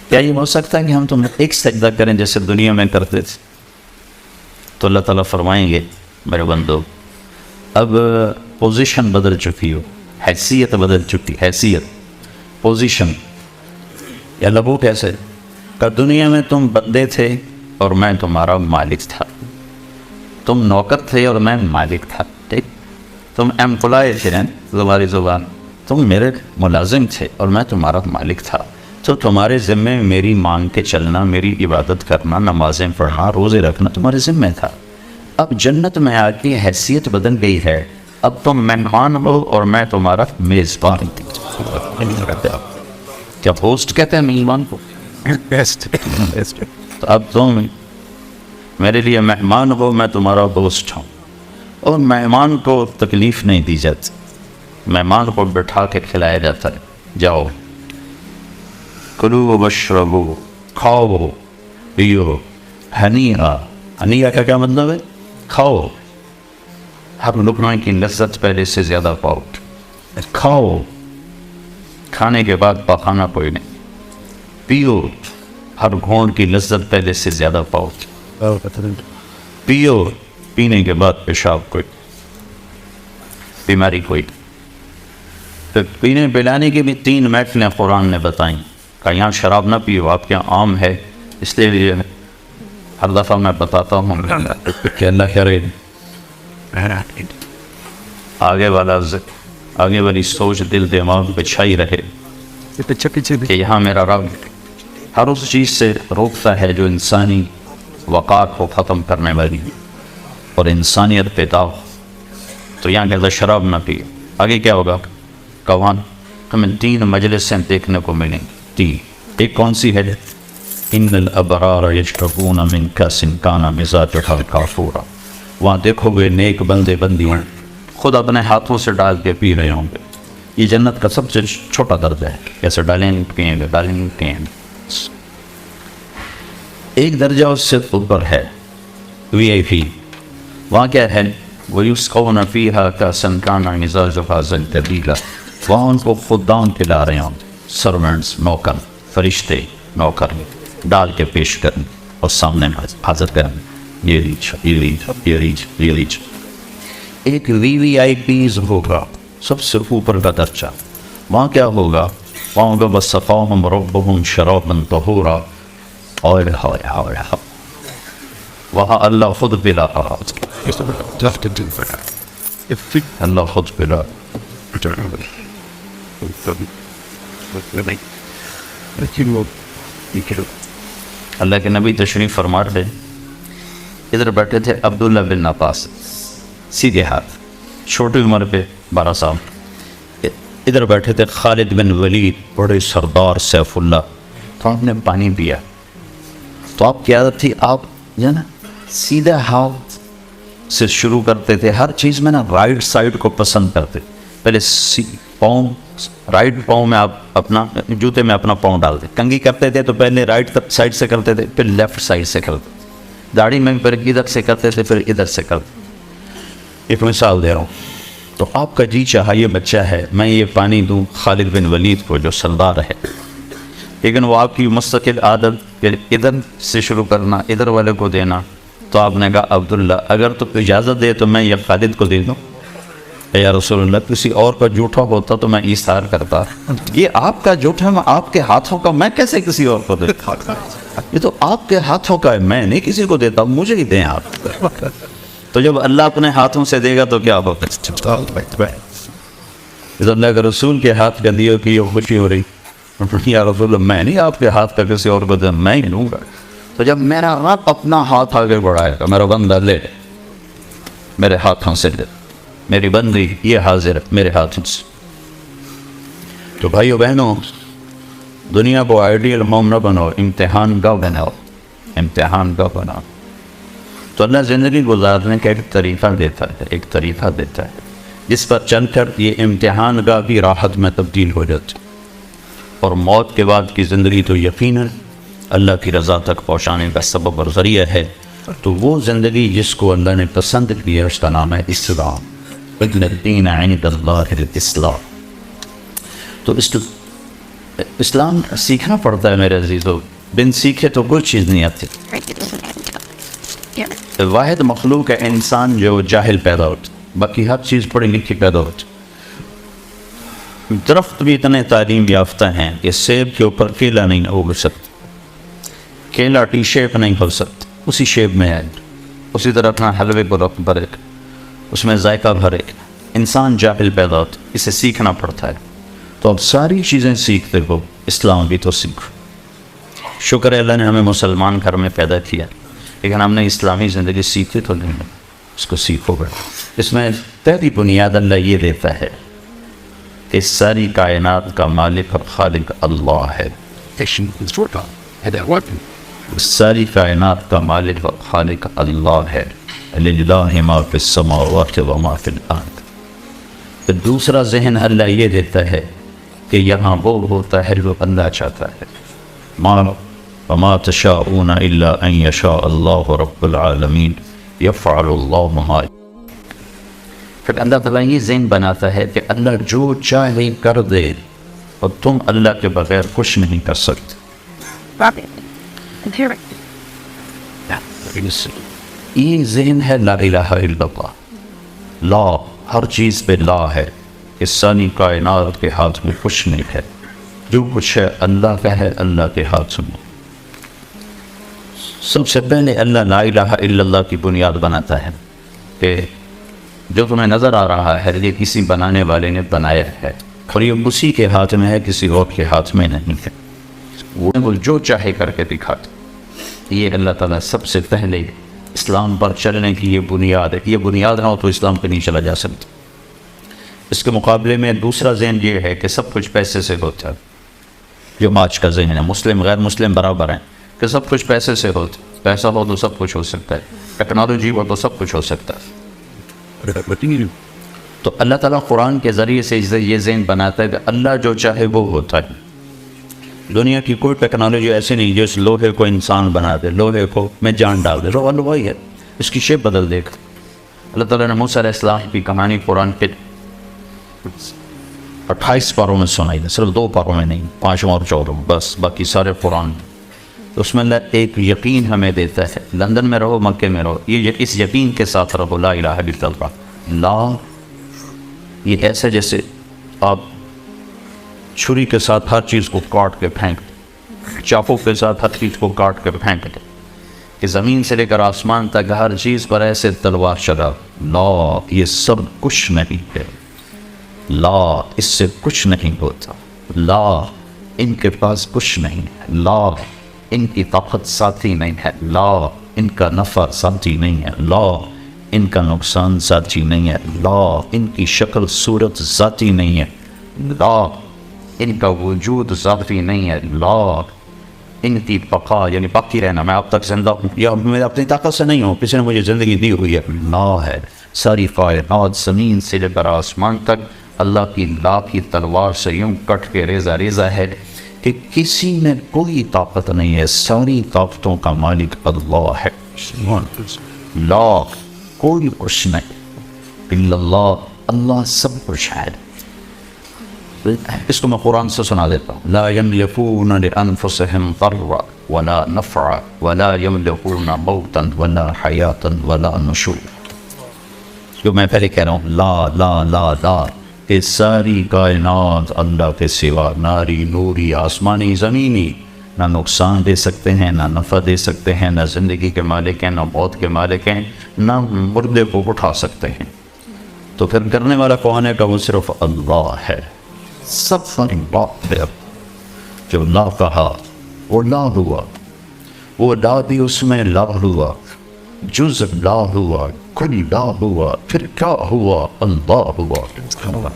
کیا یہ ہو سکتا ہے کہ ہم تم ایک سجدہ کریں جیسے دنیا میں کرتے تھے؟ تو اللہ تعالیٰ فرمائیں گے میرے بندو اب پوزیشن بدل چکی ہو، حیثیت بدل چکی، حیثیت پوزیشن. یا لبو کیسے کہ دنیا میں تم بندے تھے اور میں تمہارا مالک تھا، تم نوکر تھے اور میں مالک تھا، ٹھیک، تم ایمپلائی تھے، تمہاری زبان، تم میرے ملازم تھے اور میں تمہارا مالک تھا. تو تمہارے ذمے میری مانگ کے چلنا، میری عبادت کرنا، نمازیں پڑھنا، روزے رکھنا تمہارے ذمے تھا. اب جنت میں آ کے حیثیت بدل گئی ہے، اب تم مہمان ہو اور میں تمہارا میزبان. کیا ہوسٹ کہتے ہیں میزبان کو؟ تو اب تم میرے لیے مہمان ہو، میں تمہارا دوست ہوں. اور مہمان کو تکلیف نہیں دی جاتی، مہمان کو بٹھا کے کھلایا جاتا ہے. جاؤ کلو واشربو، کھاؤ پیو، ہنیئا. ہنیئا کا کیا مطلب ہے؟ کھاؤ، ہر لقمہ کی لذت پہلے سے زیادہ پاؤ. کھاؤ، کھانے کے بعد پاخانہ کوئی نہیں. پیو، ہر گھونٹ کی لذت پہلے سے زیادہ پاؤ. پیو، پینے کے بعد پیشاب کوئی، بیماری کوئی. تو پینے پلانے کی بھی 3 محفلیں قرآن نے بتائیں کہ یہاں شراب نہ پیو، آپ کے یہاں عام ہے. اس لیے ہر دفعہ میں بتاتا ہوں کہ اللہ خیر آگے والی سوچ دل دماغ پہ چھائی رہے کہ یہاں میرا رب ہر اس چیز سے روکتا ہے جو انسانی وقار کو ختم کرنے والی ہے اور انسانیت پیدا ہو. تو یہاں کہتا شراب نہ پیے. آگے کیا ہوگا؟ قوان ہمیں 3 مجلسیں دیکھنے کو ملیں گی. 3. ایک کون سی ہے؟ ان الابرار یشربون من کاس کان مزاجها کافورا. وہاں دیکھو گے نیک بندے بندیاں خود اپنے ہاتھوں سے ڈال کے پی رہے ہوں گے. یہ جنت کا سب سے چھوٹا درجہ ہے، کیسے ڈالیں گے پیئیں گے، ڈالیں گے پیئیں گے. ایک درجہ اس سے اوپر ہے VIP. وہاں کیا ہے؟ وَيُسْقَوْنَ فِيهَا كَأْسًا كَانَ مِزَاجُهَا زَنْجَبِيلًا. وہاں ان کو خدام کھلا رہے ہوں، سرونٹس، نوکر، فرشتے نوکر ڈال کے پیش کریں اور سامنے حاضر کریں. یہ ریچ، یہ ریچ، یہ ریچ، یہ ریچ. ایک VVIPs ہوگا، سب سے اوپر کا درجہ. وہاں کیا ہوگا؟ وہاں ہوگا وَسَقَاهُمْ رَبُّهُمْ شَرَابًا طَهُورًا. وہاں اللہ خود پلا رہا، اللہ خود پلا. اللہ کے نبی تشریف فرما رہے، ادھر بیٹھے تھے عبداللہ بن عباس، سیدھے ہاتھ، چھوٹی عمر پہ 12 سال. ادھر بیٹھے تھے خالد بن ولید، بڑے سردار سیف اللہ. تو آپ نے پانی پیا تو آپ کی عادت تھی، آپ جو ہے نا سیدھا ہاتھ سے شروع کرتے تھے. ہر چیز میں نا رائٹ سائڈ کو پسند کرتے. پہلے پاؤں، رائٹ پاؤں میں آپ اپنا جوتے میں اپنا پاؤں ڈالتے. کنگھی کرتے تھے تو پہلے رائٹ سائڈ سے کرتے تھے، پھر لیفٹ سائڈ سے کرتے. داڑھی میں پھر ادھر سے کرتے تھے، پھر ادھر سے کرتے. ایک مثال دے رہا ہوں. تو آپ کا جی چاہا یہ بچہ ہے میں یہ پانی دوں خالد بن ولید کو جو سردار ہے، لیکن وہ آپ کی مستقل عادت کہ ادھر سے شروع کرنا، ادھر والے کو دینا، تو آپ نے کہا عبداللہ اگر تو اجازت دے تو میں یہ خالد کو دے دوں. یا رسول اللہ کسی اور کا جھوٹا ہوتا تو میں ایثار کرتا. یہ آپ کا جھوٹا آپ کے ہاتھوں کا، میں کیسے کسی اور کو دیتا؟ یہ تو آپ کے ہاتھوں کا ہے، میں نہیں کسی کو دیتا، مجھے ہی دیں آپ. تو جب اللہ اپنے ہاتھوں سے دے گا تو کیا ہوگا؟ اللہ کے رسول کے ہاتھ کا دیو کی یہ خوشی ہو رہی. یا رسول اللہ میں نہیں آپ کے ہاتھ کا کسی اور کو دیں، میں ہی لوں گا. تو جب میرا رب اپنا ہاتھ آگے بڑھائے گا، میرا بندہ لے میرے ہاتھوں سے لے، میری بندی یہ حاضر ہے میرے ہاتھوں سے. تو بھائیو بہنوں، دنیا کو آئیڈیل ہوم نہ بناؤ، امتحان گاہ بناؤ، امتحان گاہ بناؤ. تو اللہ زندگی گزارنے کا ایک طریقہ دیتا ہے، ایک طریقہ دیتا ہے جس پر چل کر یہ امتحان گاہ بھی راحت میں تبدیل ہو جاتی. اور موت کے بعد کی زندگی تو یقیناً اللہ کی رضا تک پہنچانے کا سبب اور ذریعہ ہے. تو وہ زندگی جس کو اللہ نے پسند کیا اس کا نام ہے اسلام. ان الدین عند اللہ الاسلام. تو اسلام سیکھنا پڑتا ہے میرے عزیزو، بن سیکھے تو کوئی چیز نہیں آتی. واحد مخلوق ہے انسان جو جاہل پیدا ہوتا، باقی ہر چیز پڑھی لکھی پیدا ہوتی. درخت بھی اتنے تعلیم یافتہ ہیں کہ سیب کے اوپر کیلا نہیں اگ سکتا، کیلا ٹی شیپ نہیں ہو سکتا، اسی شیپ میں ہے. اسی طرح اپنا حلوے کو رکھ بھرے، اس میں ذائقہ بھرے. انسان جاہل پیدا ہوتا، اسے سیکھنا پڑتا ہے. تو اب ساری چیزیں سیکھتے ہو، اسلام بھی تو سیکھو. شکر ہے اللہ نے ہمیں مسلمان گھر میں پیدا کیا، لیکن ہم نے اسلامی زندگی سیکھی تو نہیں. اس کو سیکھو گا. اس میں پہلی بنیاد اللہ یہ دیتا ہے کہ ساری کائنات کا مالک اور خالق اللہ ہے. ساری کائنات کا مالک اور خالق اللہ ہے. للہ ما فی السماوات و ما فی الارض. پھر دوسرا ذہن اللہ یہ دیتا ہے کہ یہاں وہ ہوتا ہے جو اللہ چاہتا ہے. وما تشاءون الا ان یشاء اللہ رب العالمین یفعل اللہ ما. پھر اللہ تعالیٰ یہ ذہن بناتا ہے کہ اللہ جو چاہے کر دے اور تم اللہ کے بغیر کچھ نہیں کر سکتے. یہ ذہن ہے لا الہ الا اللہ. لا، ہر چیز پہ لا ہے کہ ساری کائنات کے ہاتھ میں کچھ نہیں ہے، جو کچھ ہے اللہ کا ہے، اللہ کے ہاتھ میں. سب سے پہلے اللہ لا الہ الا اللہ کی بنیاد بناتا ہے کہ جو تمہیں نظر آ رہا ہے یہ کسی بنانے والے نے بنایا ہے، اور یہ اسی کے ہاتھ میں ہے، کسی اور کے ہاتھ میں نہیں ہے. وہ جو چاہے کر کے دکھاتا. یہ اللہ تعالیٰ سب سے پہلے اسلام پر چلنے کی یہ بنیاد ہے. یہ بنیاد نہ ہو تو اسلام پہ نہیں چلا جا سکتا. اس کے مقابلے میں دوسرا ذہن یہ ہے کہ سب کچھ پیسے سے ہوتا ہے، جو آج کا ذہن ہے. مسلم غیر مسلم برابر ہیں کہ سب کچھ پیسے سے ہوتا ہے. پیسہ ہو تو سب کچھ ہو سکتا ہے، ٹیکنالوجی ہو تو سب کچھ ہو سکتا ہے. تو اللہ تعالیٰ قرآن کے ذریعے سے یہ ذہن بناتا ہے کہ اللہ جو چاہے وہ ہوتا ہے. دنیا کی کوئی ٹیکنالوجی ایسی نہیں جو اس لوہے کو انسان بنا دے، لوہے کو میں جان ڈال دے. لوہا لوہی ہے، اس کی شیپ بدل دے گا. اللہ تعالیٰ نے موسیٰ علیہ السلام کی کہانی قرآن کے 28 پاروں میں سنائی ہے، صرف 2 پاروں میں نہیں، 5 اور 14 بس، باقی سارے قرآن. تو اس میں اللہ ایک یقین ہمیں دیتا ہے. لندن میں رہو، مکے میں رہو، یہ اس یقین کے ساتھ رہو لا الہ الا اللہ. لا یہ ایسا جیسے آپ چھری کے ساتھ ہر چیز کو کاٹ کے پھینک دیں، چاقو کے ساتھ ہر چیز کو کاٹ کے پھینک دیں، کہ زمین سے لے کر آسمان تک ہر چیز پر ایسے تلوار چلا. لا یہ سب کچھ نہیں ہے. لا اس سے کچھ نہیں ہوتا. لا ان کے پاس کچھ نہیں ہے. لا ان کی طاقت ساتھی نہیں ہے. لا ان کا نفع ساتھی نہیں ہے. لا ان کا نقصان ذاتی نہیں ہے. لا ان کی شکل صورت ذاتی نہیں ہے. لا ان کا وجود ذاتی نہیں ہے. لا ان کی بقا یعنی باقی رہنا، میں اب تک زندہ ہوں یا میں اپنی طاقت سے نہیں ہوں، کسی نے مجھے زندگی دی ہوئی ہے. لا ہے. ساری کائنات زمین سے لے کر آسمان تک اللہ کی لا کی تلوار سے یوں کٹ کے ریزہ ریزہ ہے کہ کسی میں کوئی طاقت نہیں ہے. ساری طاقتوں کا مالک اللہ ہے. لا کوئی کچھ نہیں الا اللہ. اللہ سب کچھ ہے. اس کو میں قرآن سے سنا دیتا ہوں. لا يملكون لأنفسهم ضرا ولا نفعا ولا يملكون موتا ولا حیاتا ولا نشور. جو میں پہلے کہہ رہا ہوں لا لا لا لا کہ ساری کائنات اللہ کے سوا، ناری نوری آسمانی زمینی، نہ نقصان دے سکتے ہیں، نہ نفع دے سکتے ہیں، نہ زندگی کے مالک ہیں، نہ موت کے مالک ہیں، نہ مردے کو اٹھا سکتے ہیں. تو پھر کرنے والا کون ہے کہ وہ صرف اللہ ہے. سب اللہ ہے. جو لا کہا وہ لا ہوا، وہ لا بھی اس میں لا ہوا، جز لا ہوا، کل لا ہوا، پھر کیا ہوا؟ اللہ ہوا.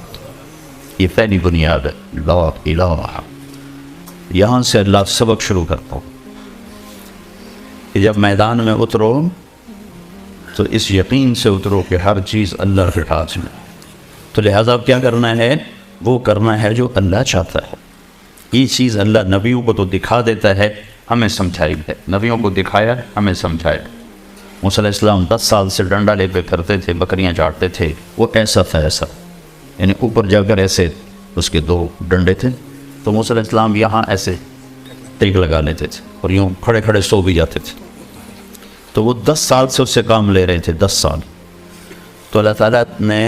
یہ پہلی بنیاد ہے لا الہ. یہاں سے اللہ سبق شروع کرتا ہوں کہ جب میدان میں اترو تو اس یقین سے اترو کہ ہر چیز اللہ کے ہاتھ میں. تو لہٰذا اب کیا کرنا ہے؟ وہ کرنا ہے جو اللہ چاہتا ہے. یہ چیز اللہ نبیوں کو تو دکھا دیتا ہے، ہمیں سمجھائی ہے. نبیوں کو دکھایا، ہمیں سمجھایا. موسیٰ علیہ السلام 10 سال سے ڈنڈا لے کے پھرتے تھے، بکریاں چاٹتے تھے. وہ ایسا تھا ایسا، یعنی اوپر جا کر ایسے اس کے 2 ڈنڈے تھے. تو موسیٰ علیہ السلام یہاں ایسے ٹیک لگا لیتے تھے اور یوں کھڑے کھڑے سو بھی جاتے تھے. تو وہ 10 سال سے اس سے کام لے رہے تھے، 10 سال. تو اللہ تعالیٰ نے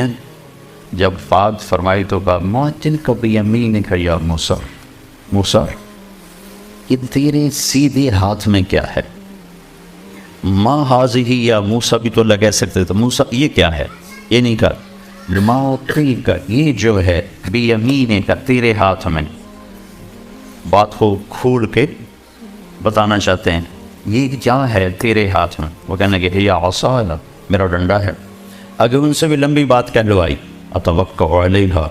جب بات فرمائی تو کہا ما تلک بیمینک یا موسیٰ، موسیٰ یہ تیرے سیدھے ہاتھ میں کیا ہے؟ ما حاضی یا موسیٰ بھی تو اللہ کہہ سکتے تھے، موسیٰ یہ کیا ہے؟ یہ نہیں کہا. ما تلک یہ جو ہے بیمینک تیرے ہاتھ میں. بات کو کھول کے بتانا چاہتے ہیں یہ کیا ہے تیرے ہاتھ میں. وہ کہنے لگے یا عصا، میرا ڈنڈا ہے. اگر ان سے بھی لمبی بات کہلوائی اتوقع علیہا،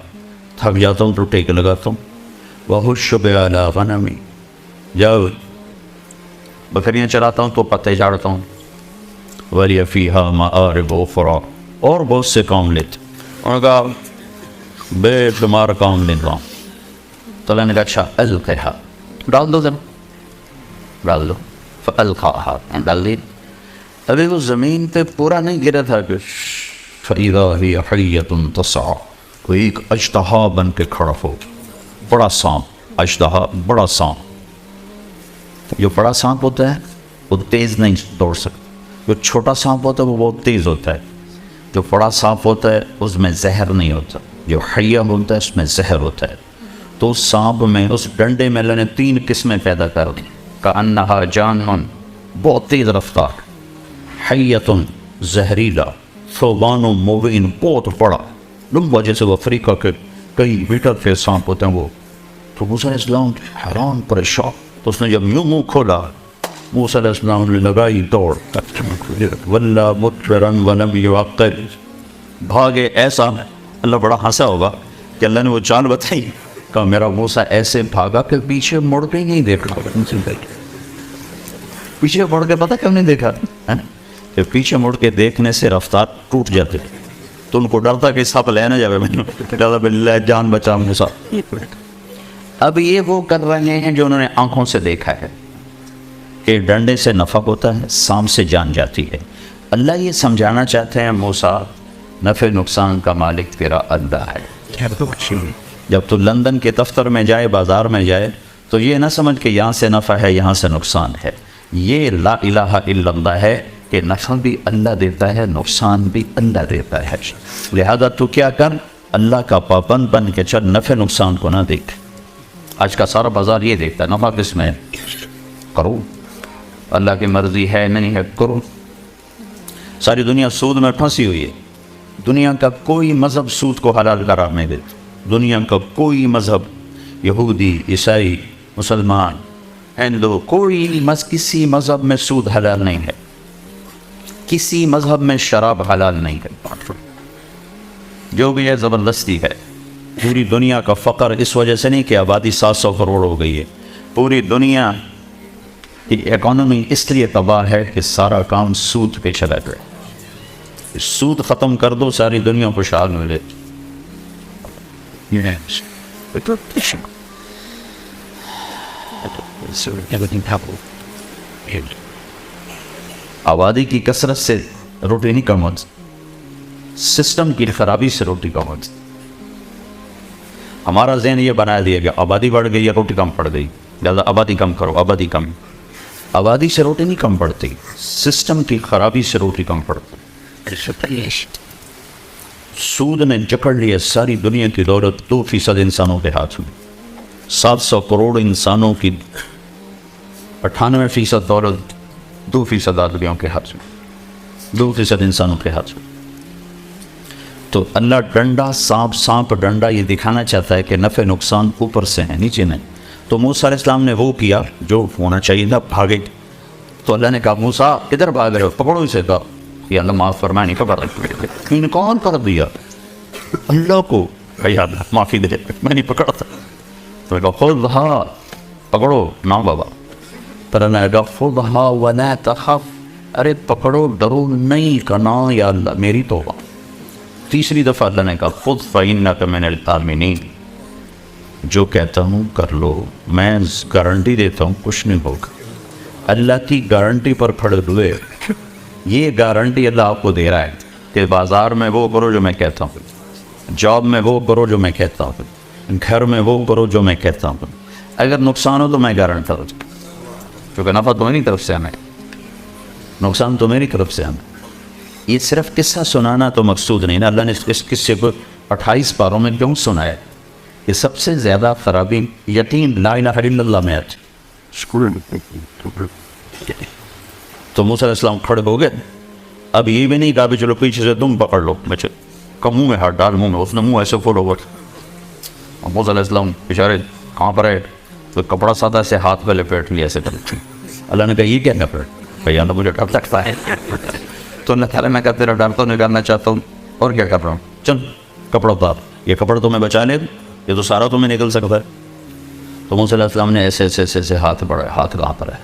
تھک جاتا ہوں تو ٹیک لگاتا ہوں. وَحُشُّ بِعَلَىٰ غَنَمِي، جب بکریاں چراتا ہوں تو پتے جاڑتا ہوں. وَلِيَ فِيهَا مَآرِبُ أُخْرَىٰ، اور بہت سے کام لیتے. انہوں نے کہا بے شمار کام لیتا ہوں. تو اللہ نے کہا اچھا القھا، ڈال دو، ڈال دو. فَأَلْقَاهَا، ڈال دی. ابھی وہ زمین پہ پورا نہیں گرا تھا کہ فَإِذَا هِيَ حَيَّةٌ تَسْعَىٰ، کوئی ایک اژدہا بن کے کھڑا ہو. بڑا سانپ، اژدہا بڑا سانپ. جو بڑا سانپ ہوتا ہے وہ تیز نہیں دوڑ سکتا. جو چھوٹا سانپ ہوتا ہے وہ بہت تیز ہوتا ہے. جو بڑا سانپ ہوتا ہے اس میں زہر نہیں ہوتا. جو حیہ ہوتا ہے اس میں زہر ہوتا ہے. تو اس سانپ میں، اس ڈنڈے میں اللہ نے 3 قسمیں پیدا کر دی. کأنہا جانن، بہت تیز رفتار. حیۃ، زہریلا. ثعبان مبین، بہت بڑا لمبا، جیسے وہ افریقہ کے کئی میٹر کے سانپ ہوتے ہیں وہ. تو موسیٰ علیہ السلام حیران پریشان. تو اس نے جب یوں منہ کھولا، موسیٰ علیہ السلام نے لگائی دوڑ. وَلَّا مُدْبِرًا وَلَمْ يُعَقِّبْ، بھاگے. ایسا اللہ بڑا ہنسا ہوگا کہ اللہ نے وہ چال بتائی کہ میرا موسیٰ ایسے بھاگا کہ پیچھے مڑ کے نہیں دیکھا. پیچھے مڑ کے پتہ کیوں نہیں دیکھا؟ کہ پیچھے مڑ کے دیکھنے سے رفتار ٹوٹ جاتے. تو ان کو ڈرتا کہ سب لینا جائے، میں جان بچا موسیٰ. اب یہ وہ کر رہے ہیں جو انہوں نے آنکھوں سے دیکھا ہے کہ ڈنڈے سے نفع ہوتا ہے، سانپ سے جان جاتی ہے. اللہ یہ سمجھانا چاہتے ہیں موسیٰ نفع نقصان کا مالک تیرا اللہ ہے. جب تو لندن کے دفتر میں جائے، بازار میں جائے، تو یہ نہ سمجھ کہ یہاں سے نفع ہے یہاں سے نقصان ہے. یہ لا الہ الا اللہ ہے کہ نفع بھی اللہ دیتا ہے، نقصان بھی اللہ دیتا ہے. لہذا تو کیا کر، اللہ کا پابند بن کے چل، نفع نقصان کو نہ دیکھ. آج کا سارا بازار یہ دیکھتا ہے نفع کس میں ہے، کرو. اللہ کی مرضی ہے نہیں ہے، کرو. ساری دنیا سود میں پھنسی ہوئی ہے. دنیا کا کوئی مذہب سود کو حلال قرار نہیں دیتا. دنیا کا کوئی مذہب، یہودی، عیسائی، مسلمان، ہندو، کوئی کسی مذہب میں سود حلال نہیں ہے. کسی مذہب میں شراب حلال نہیں ہے. جو بھی ہے زبردستی ہے. پوری دنیا کا فقر اس وجہ سے نہیں کہ آبادی 700 کروڑ ہو گئی ہے. پوری دنیا کی اکانومی اس لیے تباہ ہے کہ سارا کام سود پہ چلا گیا. سود ختم کر دو، ساری دنیا خوشحال ملے. آبادی کی کثرت سے روٹی نہیں کم ہوتی، سسٹم کی خرابی سے روٹی کم ہوتی. ہمارا ذہن یہ بنا دیا گیا آبادی بڑھ گئی یا روٹی کم پڑ گئی، لہٰذا آبادی کم کرو، آبادی کم. آبادی سے روٹی نہیں کم پڑتی، سسٹم کی خرابی سے روٹی کم پڑتی. سود نے جکڑ لیا ساری دنیا کی دولت 2% انسانوں کے ہاتھ میں. 700 کروڑ انسانوں کی 98% دولت 2% آدمیوں کے ہاتھ میں، 2% انسانوں کے ہاتھ میں. تو اللہ ڈنڈا سانپ ڈنڈا یہ دکھانا چاہتا ہے کہ نفع نقصان اوپر سے ہے، نیچے نہیں. تو موسیٰ علیہ السلام نے وہ کیا جو ہونا چاہیے تھا، بھاگے. تو اللہ نے کہا موسیٰ کدھر بھاگ رہے ہو، پکڑو اسے. کہا یہ اللہ معاف فرمائے، نہیں پکڑا. نے کون کر دیا؟ اللہ کو. بھائی اللہ معافی دے، میں نہیں پکڑا تھا. تو میں کہا خذھا، پکڑو نا بابا. پر اللہ نے کہا خذھا ولا تخف، ارے پکڑو ڈرو نہیں. کہنا یا اللہ میری توبہ. تیسری دفعہ اللہ نے کہا خذ فإنک من الآمنین، جو کہتا ہوں کر لو، میں گارنٹی دیتا ہوں کچھ نہیں ہوگا. اللہ کی گارنٹی پر کھڑے ہوئے. یہ گارنٹی اللہ آپ کو دے رہا ہے کہ بازار میں وہ کرو جو میں کہتا ہوں، جاب میں وہ کرو جو میں کہتا ہوں، گھر میں وہ کرو جو میں کہتا ہوں. اگر نقصان ہو تو میں گارنٹر ہوں، کیونکہ نفع تو میری طرف سے آنا ہے، نقصان تو میری طرف سے آنا ہے. یہ صرف قصہ سنانا تو مقصود نہیں نا. اللہ نے اس قصے کو 28 پاروں میں کیوں سنایا؟ یہ سب سے زیادہ خرابی یقین لا الہ الا اللہ میں آتی. تو موسیٰ علیہ السلام کھڑے ہو گئے. اب یہ بھی نہیں کہا بھی چلو پیچھے سے تم پکڑ لو، میں منہ میں ہاتھ ڈال، منہ میں. اس نے منہ ایسے فول اوور. اور موسیٰ علیہ السلام اشارے کہاں پر ہے؟ تو کپڑا سادہ سے ہاتھ پہ لپیٹ لیا ایسے. اللہ نے کہا یہ کیا لپیٹ؟ بھائی اللہ مجھے ڈر لگتا ہے. تو اللہ تعالیٰ میں کہا تیرا ڈر تو نکالنا چاہتا ہوں، اور کیا کر رہا ہوں، چل کپڑا اتار. یہ کپڑا تو میں بچا لے، یہ تو سارا تمہیں نکل سکتا ہے. تو موسیٰ علیہ السلام نے ایسے ایسے ایسے ہاتھ بڑھائے. ہاتھ کہاں پر ہے؟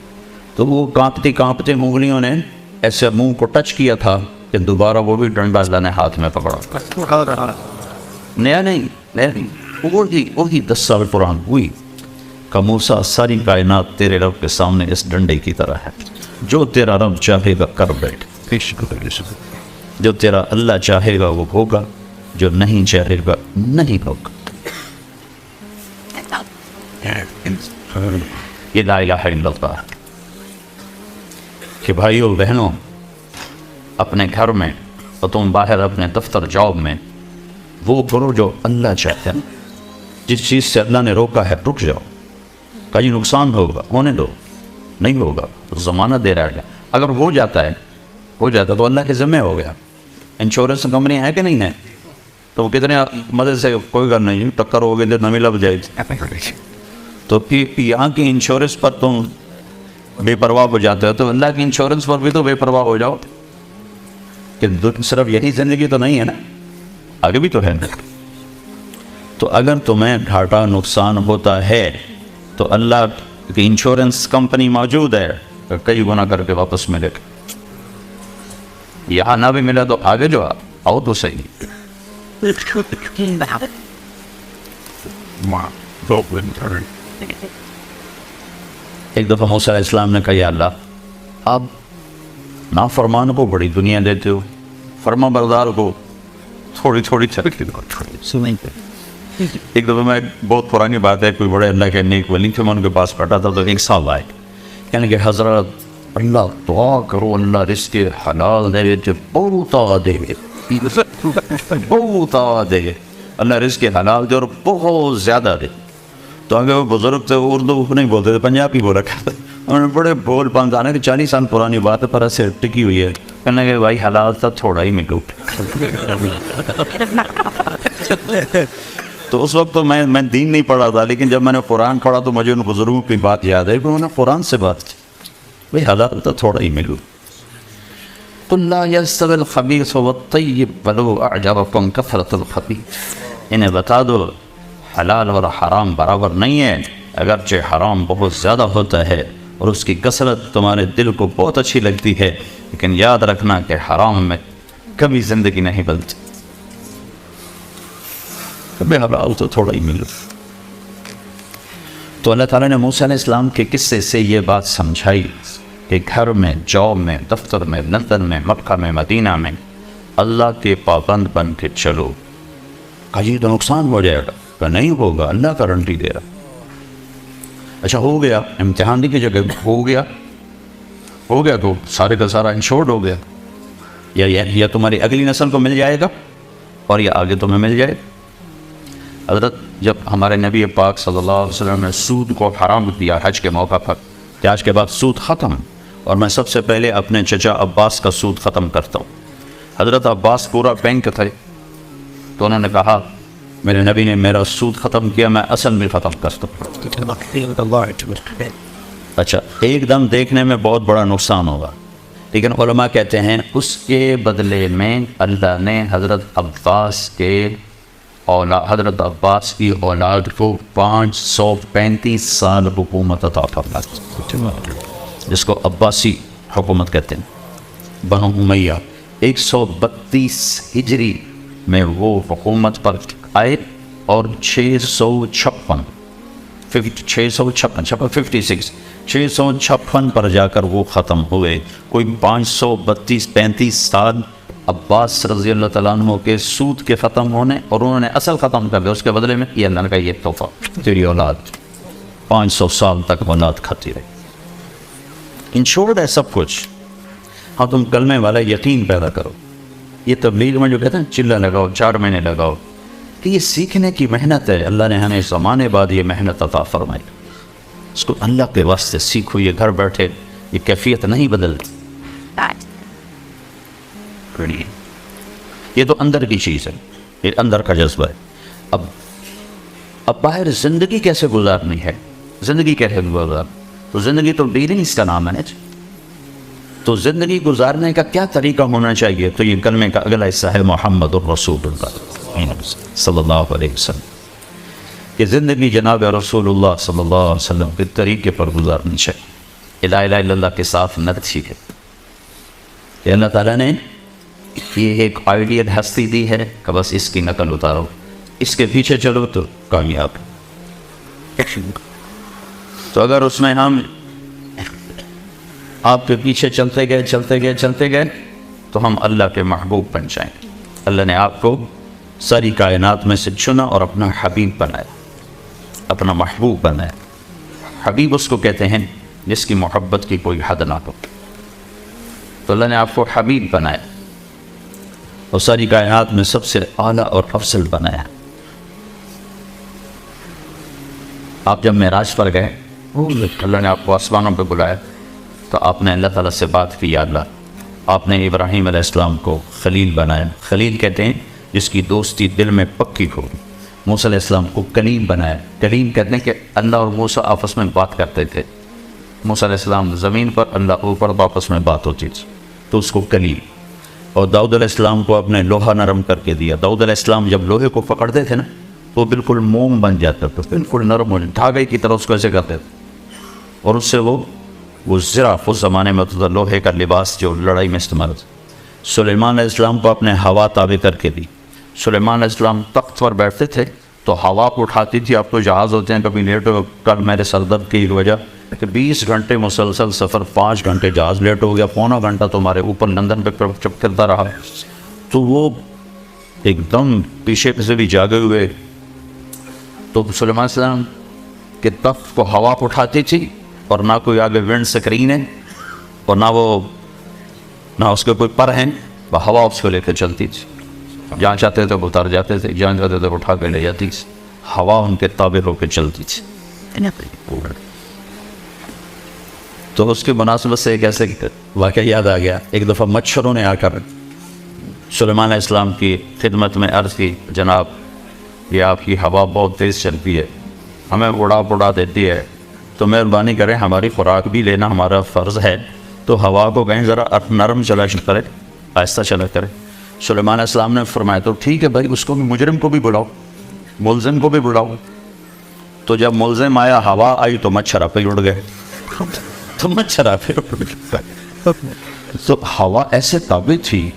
تو وہ کانپتی انگلیوں نے ایسے منہ کو ٹچ کیا تھا کہ دوبارہ وہ بھی ڈنڈا اللہ نے ہاتھ میں پکڑا. نیا نہیں، وہی 10 سال پران ہوئی کہ موسیٰ ساری کائنات تیرے رب کے سامنے اس ڈنڈے کی طرح ہے. جو تیرا رب چاہے گا کر بیٹھ، جو تیرا اللہ چاہے گا وہ ہوگا، جو نہیں چاہے گا نہیں ہوگا. یہ لا الہ الا اللہ کہ بھائیو بہنوں، اپنے گھر میں اور تم باہر اپنے دفتر جاب میں وہ کرو جو اللہ چاہتے ہیں. جس چیز سے اللہ نے روکا ہے رک جاؤ. کہیں نقصان ہوگا، ہونے دو. نہیں ہوگا تو ضمانت دے رہا ہے. اگر ہو جاتا تو اللہ کے ذمہ ہو گیا. انشورنس کمپنی ہے کہ نہیں ہے؟ تو کتنے مدد سے کوئی گل نہیں، ٹکر ہو گئی تو نمی لگ جائے گی. تو پھر یہاں کی انشورنس پر تم بے پرواہ ہو جاتے ہو، تو اللہ کی انشورنس پر بھی تو بے پرواہ ہو جاؤ. کہ صرف یہی زندگی تو نہیں ہے نا، آگے بھی تو ہے. تو اگر تمہیں گھاٹا نقصان ہوتا ہے تو اللہ کی انشورنس کمپنی موجود ہے، کئی گنا کر کے واپس ملے گا. یہاں نہ بھی ملا تو آگے جو آؤ تو صحیح. ایک دفعہ موسیٰ علیہ السلام نے کہا یا اللہ آپ نافرمان کو بڑی دنیا دیتے ہو، فرما بردار کو تھوڑی تھوڑی ترقی دو. ایک دفعہ میں بہت پرانی بات ہے، کوئی بڑے اللہ کے نیک ولی تھے، میں ان کے پاس بیٹھا تھا. تو ایک صاحب آئے، کہنے کہ حضرت اللہ دعا کرو اللہ رزق حلال دے، بہت دے، بہت دے، اللہ رزق حلال دے اور بہت زیادہ دے. تو اگر وہ بزرگ تھے اردو نہیں بولتے تھے، پنجابی بولا کرتے. انہوں نے بڑے بول پان جانے کہ 40 سال پرانی بات ہے پر ایسے ٹکی ہوئی ہے. کہنے کہ بھائی حلال تھا تھوڑا ہی ملو. تو اس وقت تو میں دین نہیں پڑھا تھا، لیکن جب میں نے قرآن پڑھا تو مجھے ان بزرگوں کی بات یاد ہے کہ انہوں نے قرآن سے بات کی، بھائی حلال تھا تھوڑا ہی ملو. قل لا يستوي الخبيث والطيب ولو أعجبكم كثرة الخبيث. انہیں بتا دو حلال اور حرام برابر نہیں ہے، اگرچہ حرام بہت زیادہ ہوتا ہے اور اس کی کثرت تمہارے دل کو بہت اچھی لگتی ہے، لیکن یاد رکھنا کہ حرام میں کبھی زندگی نہیں بنتی. کبھی حلال تو تھوڑا ہی ملو. تو اللہ تعالیٰ نے موسیٰ علیہ السلام کے قصے سے یہ بات سمجھائی کہ گھر میں، جاب میں، دفتر میں، لندن میں، مکہ میں، مدینہ میں اللہ کے پابند بن کے چلو. کہیں تو نقصان ہو جائے گا، کہ نہیں ہوگا، اللہ گارنٹی دے رہا۔ اچھا ہو گیا، امتحان کی جگہ ہو گیا تو سارے کا سارا انشورڈ ہو گیا، یا تمہاری اگلی نسل کو مل جائے گا اور یا آگے تمہیں مل جائے۔ حضرت جب ہمارے نبی پاک صلی اللہ علیہ وسلم نے سود کو حرام کیا حج کے موقع پر کہ آج کے بعد سود ختم، اور میں سب سے پہلے اپنے چچا عباس کا سود ختم کرتا ہوں۔ حضرت عباس پورا بینک تھے، تو انہوں نے کہا میرے نبی نے میرا سود ختم کیا، میں اصل میں ختم کرتا ہوں۔ اچھا ایک دم دیکھنے میں بہت بڑا نقصان ہوگا، لیکن علماء کہتے ہیں اس کے بدلے میں اللہ نے حضرت عباس کی اولاد کو 535 سال حکومت عطا فرمائی، جس کو عباسی حکومت کہتے ہیں۔ بنو امیہ 132 ہجری میں وہ حکومت پر آئے، اور 656 پر جا کر وہ ختم ہوئے۔ کوئی 535 سال عباس رضی اللہ تعالیٰ عنہ کے سود کے ختم ہونے، اور انہوں نے اصل ختم کر دیا، اس کے بدلے میں یہ اللہ نے کہا یہ تحفہ تیری اولاد 500 سال تک اولاد کھاتی رہی۔ انشورڈ ہے سب کچھ۔ ہاں تم کلمے والا یقین پیدا کرو۔ یہ تبلیغ میں جو کہتے ہیں چلہ لگاؤ، 4 مہینے لگاؤ، کہ یہ سیکھنے کی محنت ہے۔ اللہ نے ہمیں زمانے بعد یہ محنت عطا فرمائی، اس کو اللہ کے واسطے سیکھو۔ یہ گھر بیٹھے یہ کیفیت نہیں بدلتی، یہ تو اندر کی چیز ہے، یہ اندر کا جذبہ ہے۔ اب باہر زندگی کیسے گزارنی ہے، زندگی کیسے گزارنی، تو زندگی تو ڈیلنگس کا نام ہے نا۔ تو زندگی گزارنے کا کیا طریقہ ہونا چاہیے، تو یہ کلمے کا اگلا حصہ ہے محمد الرسول اللہ صلی اللہ علیہ وسلم، کہ زندگی جناب رسول اللہ صلی اللہ علیہ وسلم کے طریقے پر گزارنی چاہیے۔ لا الہ الا اللہ کے ساتھ نہ سیکھے کہ اللہ تعالیٰ نے یہ ایک آئیڈیل ہستی دی ہے کہ بس اس کی نقل اتارو، اس کے پیچھے چلو تو کامیاب۔ تو اگر اس میں ہم آپ کے پیچھے چلتے گئے تو ہم اللہ کے محبوب بن جائیں گے۔ اللہ نے آپ کو ساری کائنات میں سے چنا اور اپنا حبیب بنایا، اپنا محبوب بنایا۔ حبیب اس کو کہتے ہیں جس کی محبت کی کوئی حد نہ ہو۔ تو اللہ نے آپ کو حبیب بنایا اور ساری کائنات میں سب سے اعلیٰ اور افضل بنایا۔ آپ جب معراج پر گئے، اللہ نے آپ کو آسمانوں پہ بلایا، تو آپ نے اللہ تعالیٰ سے بات کی، یا اللہ آپ نے ابراہیم علیہ السلام کو خلیل بنایا۔ خلیل کہتے ہیں جس کی دوستی دل میں پکی ہو۔ موسیٰ علیہ السلام کو کلیم بنایا۔ کلیم کہتے ہیں کہ اللہ اور موسیٰ آپس میں بات کرتے تھے، موسیٰ علیہ السلام زمین پر، اللہ اوپر، آپس میں بات ہوتی تھی، تو اس کو کلیم۔ اور داؤد علیہ السلام کو اپنے لوہا نرم کر کے دیا۔ داؤد علیہ السلام جب لوہے کو پکڑتے تھے نا، تو بالکل موم بن جاتا تھا، بالکل نرم ہو جاتا، دھاگے کی طرح اس کو ایسے کرتے تھے، اور اس سے وہ زراف اس زمانے میں ہوتا تھا، لوہے کا لباس جو لڑائی میں استعمال ہوتا۔ سلیمان علیہ السلام کو اپنے ہوا تابع کر کے دی۔ سلیمان علیہ السلام تخت پر بیٹھتے تھے تو ہوا کو اٹھاتی تھی۔ اب تو جہاز ہوتے ہیں، کبھی لیٹ ہو، کل میرے سر درد کی وجہ کہ 20 گھنٹے مسلسل سفر، 5 گھنٹے جہاز لیٹ ہو گیا، پونا گھنٹہ تمہارے اوپر لندن پہ چپ کرتا رہا، تو وہ ایک دم پیچھے سے بھی جاگے ہوئے۔ تو سلیمان علیہ السلام کے تخت کو ہوا کو اٹھاتی تھی، اور نہ کوئی آگے ونڈ سکرین ہے، اور نہ اس کے کوئی پر ہیں، وہ ہوا اس کو لے کے چلتی تھی۔ جہاں چاہتے تھے وہ اتار جاتے تھے، جہاں چاہتے تھے اٹھا کے لے جاتی تھی، ہوا ان کے تابع ہو کے چلتی تھی۔ تو اس کی مناسبت سے ایک ایسے واقعہ یاد آ گیا۔ ایک دفعہ مچھروں نے آ کر سلیمان علیہ السلام کی خدمت میں عرض کی، جناب یہ آپ کی ہوا بہت تیز چلتی ہے، ہمیں اڑا دیتی ہے، تو مہربانی کریں ہماری خوراک بھی لینا ہمارا فرض ہے، تو ہوا کو کہیں ذرا نرم چلا کرے، آہستہ چلا کرے۔ سلیمان علیہ السلام نے فرمایا تو ٹھیک ہے بھائی، اس کو بھی، مجرم کو بھی بلاؤ، ملزم کو بھی بلاؤ۔ تو جب ملزم آیا، ہوا آئی تو مچھر آپ اڑ گئے، تو مچھر آپ اڑ گئے۔ تو ہوا ایسے تابع تھی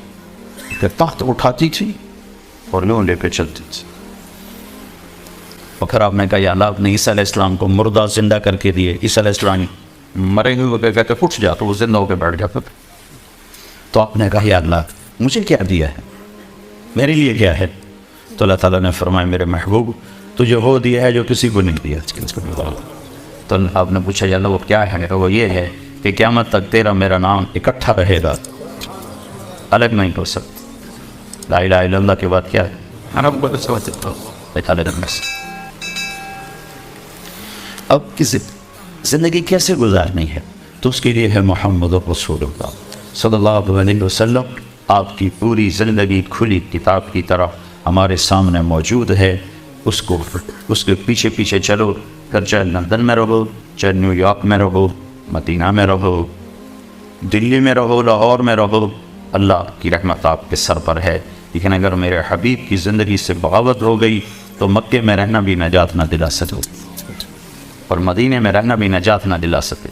کہ تخت اٹھاتی تھی اور یوں لے کے چلتی تھی۔ اور پھر آپ نے کہا یا اللہ، آپ نے عیسیٰ علیہ السلام کو مردہ زندہ کر کے دیے۔ عیسیٰ علیہ السلام مرے ہوئے کہتے اٹھ جا، تو وہ زندہ ہو کے بیٹھ جاتا تھا۔ تو آپ نے کہا یا اللہ مجھے کیا دیا ہے، میرے لیے کیا ہے؟ تو اللہ تعالیٰ نے فرمایا میرے محبوب تجھے وہ دیا ہے جو کسی کو نہیں دیا. تو آپ نے پوچھا یا اللہ وہ کیا ہے؟ تو وہ یہ ہے کہ قیامت تک تیرا میرا نام اکٹھا رہے گا، الگ نہیں ہو سکتا. لا الہ الا اللہ کے بعد کیا ہے؟ اب کسی زندگی کیسے گزارنی ہے؟ تو اس کے لیے ہے محمد رسول اللہ صلی اللہ علیہ وسلم. آپ کی پوری زندگی کھلی کتاب کی طرح ہمارے سامنے موجود ہے. اس کے پیچھے پیچھے چلو، پھر چاہے لندن میں رہو، چاہے نیو یارک میں رہو، مدینہ میں رہو، دلی میں رہو، لاہور میں رہو، اللہ کی رحمت آپ کے سر پر ہے. لیکن اگر میرے حبیب کی زندگی سے بغاوت ہو گئی تو مکے میں رہنا بھی نجات نہ دلا سکے اور مدینے میں رہنا بھی نجات نہ دلا سکے.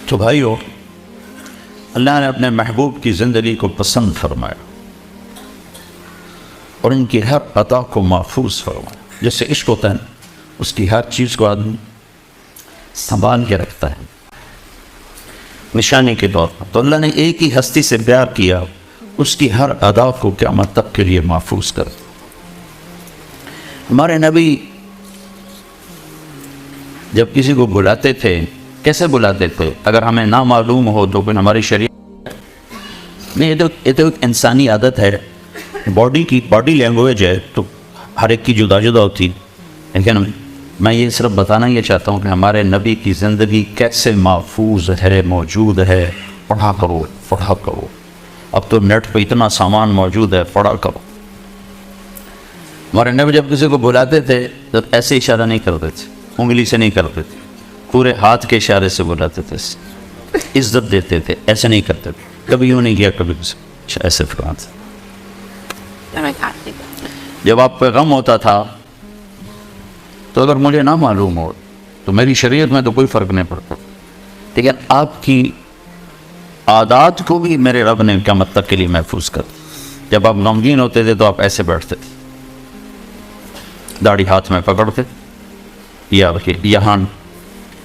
تو بھائیو، اللہ نے اپنے محبوب کی زندگی کو پسند فرمایا اور ان کی ہر عطا کو محفوظ فرمایا. جیسے عشق ہوتا ہے اس کی ہر چیز کو آدمی سنبھال کے رکھتا ہے نشانی کے طور پر. تو اللہ نے ایک ہی ہستی سے پیار کیا، اس کی ہر ادا کو قیامت تک کے لیے محفوظ کر. ہمارے نبی جب کسی کو بلاتے تھے کیسے بلاتے تھے؟ اگر ہمیں نہ معلوم ہو تو پھر ہماری شریعت نہیں، یہ تو ایک انسانی عادت ہے، باڈی لینگویج ہے تو ہر ایک کی جدا جدا ہوتی. لیکن میں یہ صرف بتانا یہ چاہتا ہوں کہ ہمارے نبی کی زندگی کیسے محفوظ ہے، موجود ہے. پڑھا کرو پڑھا کرو. اب تو نیٹ پہ اتنا سامان موجود ہے، پڑھا کرو. ہمارے نبی جب کسی کو بلاتے تھے تو ایسے اشارہ نہیں کرتے تھے، انگلی سے نہیں کرتے تھے، پورے ہاتھ کے اشارے سے بلاتے تھے، عزت دیتے تھے، ایسے نہیں کرتے تھے. کبھی یوں نہیں کیا، کبھی ایسے فرماتے. جب آپ پہ غم ہوتا تھا تو اگر مجھے نہ معلوم ہو تو میری شریعت میں تو کوئی فرق نہیں پڑتا، لیکن آپ کی عادات کو بھی میرے رب نے قیامت تک کے لیے محفوظ کر. جب آپ غمگین ہوتے تھے تو آپ ایسے بیٹھتے تھے، داڑھی ہاتھ میں پکڑتے یا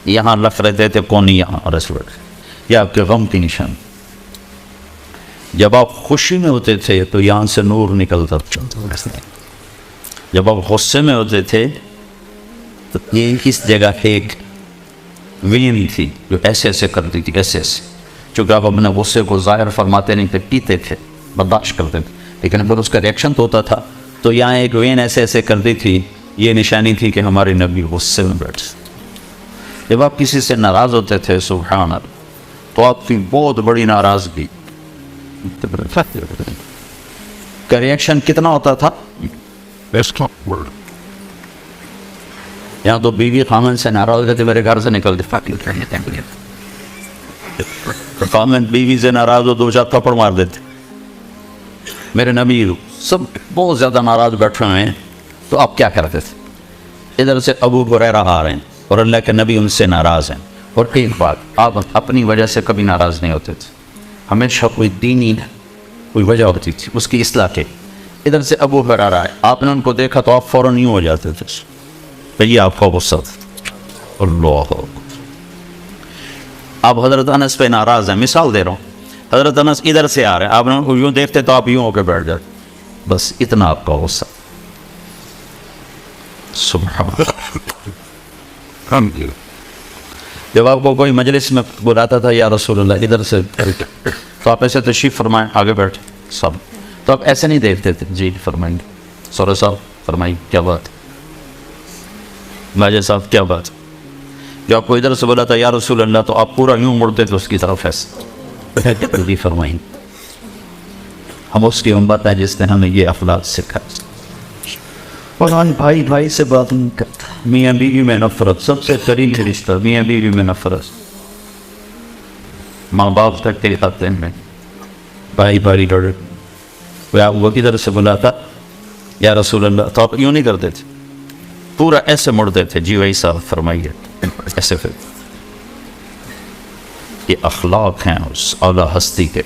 یہاں لف رہتے تھے، کونی یہاں اور ایسے بیٹھتے. یہ آپ کے غم کی نشان. جب آپ خوشی میں ہوتے تھے تو یہاں سے نور نکلتا تھا. جب آپ غصے میں ہوتے تھے تو یہ اس جگہ ایک وین تھی جو ایسے ایسے کرتی تھی، ایسے ایسے. چونکہ آپ اپنے غصے کو ظاہر فرماتے نہیں تھے، پیتے تھے، برداشت کرتے تھے، لیکن اگر اس کا ریئیکشن تو ہوتا تھا تو یہاں ایک وین ایسے ایسے کرتی تھی. یہ نشانی تھی کہ ہمارے نبی غصے میں بیٹھے. جب آپ کسی سے ناراض ہوتے تھے سبحان اللہ تو آپ کی بہت بڑی ناراضگی کا ریئیکشن کتنا ہوتا تھا؟ یہاں تو بیوی خامن سے ناراض ہوتے تھے، میرے گھر سے نکلتے. خامن بیوی سے ناراض ہو دو چار تھپڑ مار دیتے. میرے نبی سب بہت زیادہ ناراض بیٹھے ہوئے ہیں تو آپ کیا کرتے تھے؟ ادھر سے ابو ہریرہ آ رہے ہیں اور اللہ کے نبی ان سے ناراض ہیں. اور ایک بات، آپ اپنی وجہ سے کبھی ناراض نہیں ہوتے تھے، ہمیشہ کوئی دینی کوئی وجہ ہوتی تھی اس کی اصلاح کے. ادھر سے ابو ہریرہ آئے، آپ نے ان کو دیکھا تو آپ فوراً یوں ہو جاتے تھے. یہ آپ کا غصہ تھا. اللہ، آپ حضرت انس پہ ناراض ہیں، مثال دے رہا ہوں. حضرت انس ادھر سے آ رہے ہیں، آپ نے ان کو یوں دیکھتے تو آپ یوں ہو کے بیٹھ جاتے. بس اتنا آپ کا غصہ. سبحان اللہ. جب آپ کو کوئی مجلس میں بلاتا تھا یا رسول اللہ ادھر سے تو آپ ایسے تشریف فرمائیں، آگے بیٹھے سب. تو آپ ایسے نہیں دیکھتے تھے، جی فرمائیں گے سورہ صاحب فرمائیں کیا بات، ماجد صاحب کیا بات. جب آپ کو ادھر سے بولا تھا یا رسول اللہ تو آپ پورا یوں مڑتے تھے اس کی طرف ایسے. جی فرمائیں. ہم اس کی امت ہے جس نے ہمیں یہ اخلاق سکھا. قرآن بھائی سے بات نہیں کرتا. میاں بیوی میں نفرت، سب سے قریب رشتہ میاں بیوی میں نفرت. ماں باپ تک کے خاطر میں بھائی لڑے. آپ وہ کدھر سے بلا تھا یا رسول اللہ تو آپ یوں نہیں کرتے تھے، پورا ایسے مڑتے تھے. جی وہی صاحب فرمائیے ایسے. پھر یہ اخلاق ہیں اس اعلیٰ ہستی کے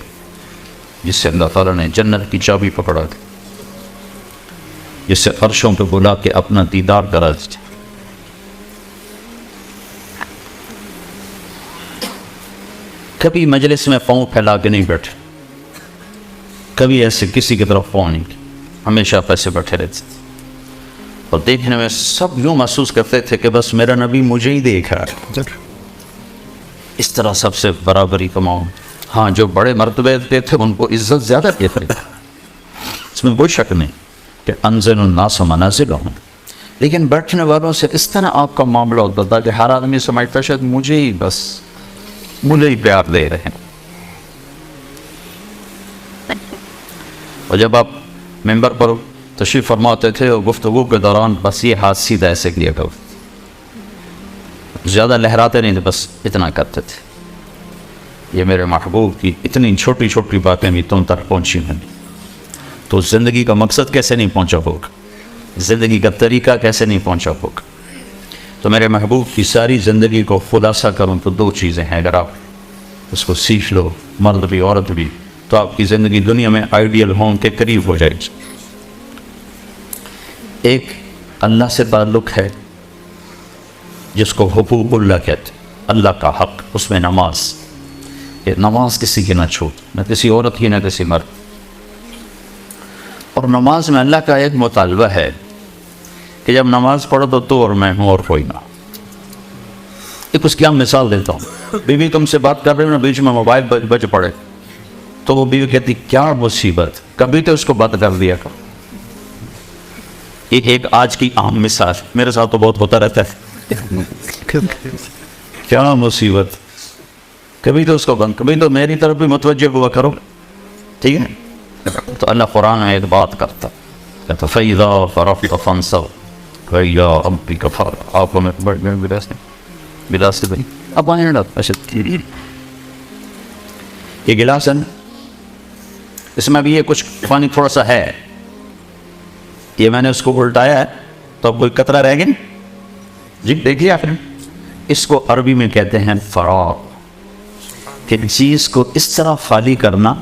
جس سے اللہ تعالیٰ نے جنت کی چابی پکڑا دی، جس سے عرشوں پہ بلا کے اپنا دیدار کرا دی. کبھی مجلس میں پاؤں پھیلا کے نہیں بیٹھے، کبھی ایسے کسی کی طرف پاؤں نہیں، ہمیشہ پیسے بیٹھے رہتے تھے، اور دیکھنے میں سب یوں محسوس کرتے تھے کہ بس میرا نبی مجھے ہی دیکھ رہا ہے۔ اس طرح سب سے برابری کماؤ۔ ہاں، جو بڑے مرتبے دیتے تھے ان کو عزت زیادہ دیتے تھے، اس میں کوئی شک نہیں کہ انزل الناس منازلہم، لیکن بیٹھنے والوں سے اس طرح آپ کا معاملہ ہوتا تھا کہ ہر آدمی سمجھتا شاید مجھے ہی پیار دے رہے ہیں۔ اور جب آپ ممبر پر تشریف فرماتے تھے اور گفتگو کے دوران بس یہ ہاتھ سیدھا ایسے کیا کرو، زیادہ لہراتے نہیں تھے، بس اتنا کرتے تھے، یہ میرے محبوب کی اتنی چھوٹی چھوٹی باتیں بھی تم تک پہنچی ہیں، تو زندگی کا مقصد کیسے نہیں پہنچا ہوگا، زندگی کا طریقہ کیسے نہیں پہنچا ہوگا۔ تو میرے محبوب کی ساری زندگی کو خلاصہ کروں تو دو چیزیں ہیں، اگر آپ اس کو سیکھ لو، مرد بھی عورت بھی، تو آپ کی زندگی دنیا میں آئیڈیل ہوم کے قریب ہو جائے گی۔ ایک اللہ سے تعلق ہے جس کو حقوق اللہ کہتے ہیں، اللہ کا حق، اس میں نماز، کہ نماز کسی کی نہ چھوٹ، نہ کسی عورت کی نہ کسی مرد۔ اور نماز میں اللہ کا ایک مطالبہ ہے کہ جب نماز پڑھو تو اور میں ہوں اور کوئی نہ۔ ایک اس کی ہم مثال دیتا ہوں، بیوی تم سے بات کر رہے ہو نا، بیچ میں موبائل بج پڑے تو وہ بیوی کہتی کیا مصیبت، کبھی تو اس کو بات کر دیا کرو۔ ایک آج کی عام مثال میرے ساتھ تو بہت ہوتا رہتا ہے، کیا مصیبت، کبھی تو اس کو بند، کبھی تو میری طرف بھی متوجہ ہوا کرو، ٹھیک ہے۔ تو اللہ قرآن میں ایک بات کرتا کہتا فَإِذَا فَرَغْتَ فَانْصَبْ وَإِلَىٰ رَبِّكَ فَارْغَب۔ آپ کو میں گلاس سے بھائی اب آئیں نا، یہ گلاس ہے نا، اس میں بھی یہ کچھ پانی تھوڑا سا ہے، یہ میں نے اس کو الٹایا ہے تو اب کوئی قطرہ رہ گیا جی، دیکھیے آپ نے، اس کو عربی میں کہتے ہیں فراغ، کہ چیز کو اس طرح خالی کرنا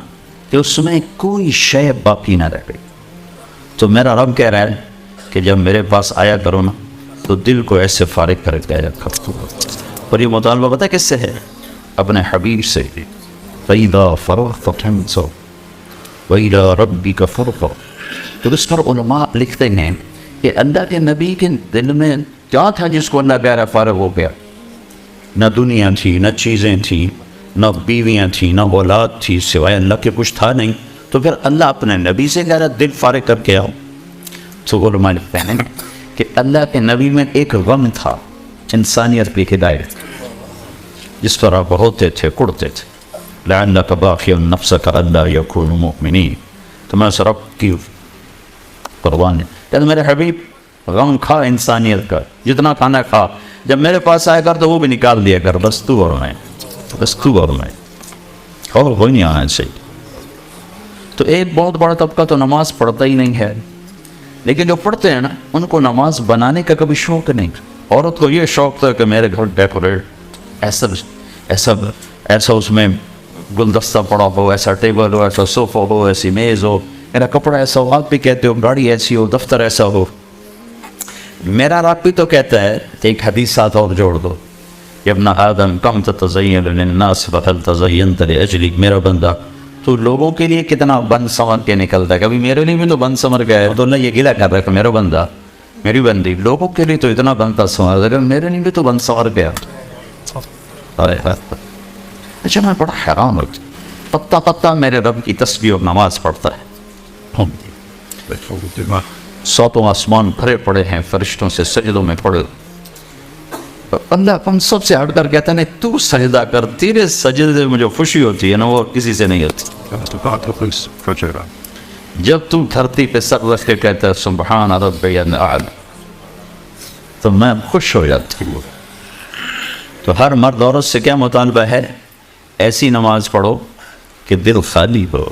کہ اس میں کوئی شے باقی نہ رہ گئی۔ تو میرا رب کہہ رہا ہے کہ جب میرے پاس آیا کرو نا تو دل کو ایسے فارغ کر کے آیا کرو۔ اور یہ مطالبہ پتہ کس سے ہے؟ اپنے حبیب سے، فَإِذَا فَرَغْتَ فَانْصَبْ وَإِلَىٰ رَبِّكَ فَارْغَب۔ تو اس پر علماء لکھتے ہیں کہ اللہ کے نبی کے دل میں کیا تھا جس کو اللہ کہہ رہا فارغ ہو گیا؟ نہ دنیا تھی، نہ چیزیں تھیں، نہ بیویاں تھیں، نہ اولاد تھی، سوائے اللہ کے کچھ تھا نہیں، تو پھر اللہ اپنے نبی سے کہہ رہا دل فارغ کر کے آؤ۔ تو علماء لکھتے ہیں کہ اللہ کے نبی میں ایک غم تھا، انسانیت کی ہدایت، جس پر آپ ہوتے تھے، کڑتے تھے، لعلک باخع نفسک الا یکونوا مؤمنین۔ تو میں اس رب کی قربان ہے کہ میرے حبیب غم کھا انسانیت کا، جتنا کھانا کھا، جب میرے پاس آیا کر تو وہ بھی نکال دیا کر، بس تو اور میں، بس تو اور میں، اور کوئی نہیں آنا چاہیے۔ تو ایک بہت بڑا طبقہ تو نماز پڑھتا ہی نہیں ہے، لیکن جو پڑھتے ہیں نا ان کو نماز بنانے کا کبھی شوق نہیں۔ عورت کو یہ شوق تھا کہ میرے گھر ڈیکوریٹ ایسا اس میں گلدستہ پڑا ہو، ایسا ٹیبل ہو، ایسا صوفہ ہو، ایسی میز ہو، میرا کپڑا ایسا ہو، آپ بھی کہتے ہو گاڑی ایسی ہو، دفتر ایسا ہو۔ میرا رب بھی تو کہتا ہے، ایک حدیث ساتھ اور جوڑ دو، کہ ابن آدم کم تتزین للناس فهل تزینت لاجلی، میرا بندہ تو لوگوں کے لیے کتنا بند سنور کے نکلتا ہے، کبھی میرے لیے بھی تو بند سنور گیا ہے، تو اللہ یہ گلا کر رہا ہے کہ میرا بندہ، میری بندی لوگوں کے لیے تو اتنا بنتا سنور، اگر میرے لیے بھی تو بند سنور گیا۔ اچھا میں بڑا حیران ہوتا، پتہ پتہ میرے رب کی تسبیح اور نماز پڑھتا ہے، ساتوں آسمان بھرے پڑے ہیں فرشتوں سے، سجدوں میں پڑے، اللہ ہم سب سے ہٹ کر کہتا ہے نہیں تو سجدہ کر، تیرے سجدے سے مجھے خوشی ہوتی ہے نا، وہ کسی سے نہیں ہوتی۔ جب تم دھرتی پہ سر رکھ کے کہتا ہے سبحان ربی الاعلی، تو میں خوش ہو جاتی ہوں۔ تو ہر مرد عورت سے کیا مطالبہ ہے؟ ایسی نماز پڑھو کہ دل خالی ہو۔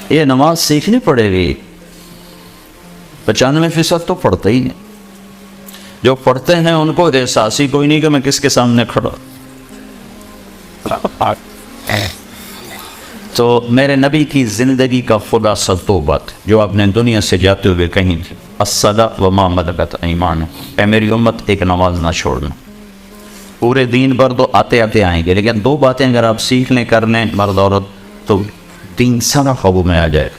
یہ نماز سیکھنی پڑے گی، 95% تو پڑھتے ہی نہیں، جو پڑھتے ہیں ان کو احساس ہی کوئی نہیں کہ میں کس کے سامنے کھڑا۔ تو میرے نبی کی زندگی کا خلاصہ دو بات جو آپ نے دنیا سے جاتے ہوئے کہیں تھی، الصلاۃ وما ملکت ایمانکم، اے میری امت ایک نماز نہ چھوڑنا، پورے دین پر تو آتے آتے آئیں گے، لیکن دو باتیں اگر آپ سیکھ لیں کر لیں مرد عورت تو دین سارا قابو میں آ جائے.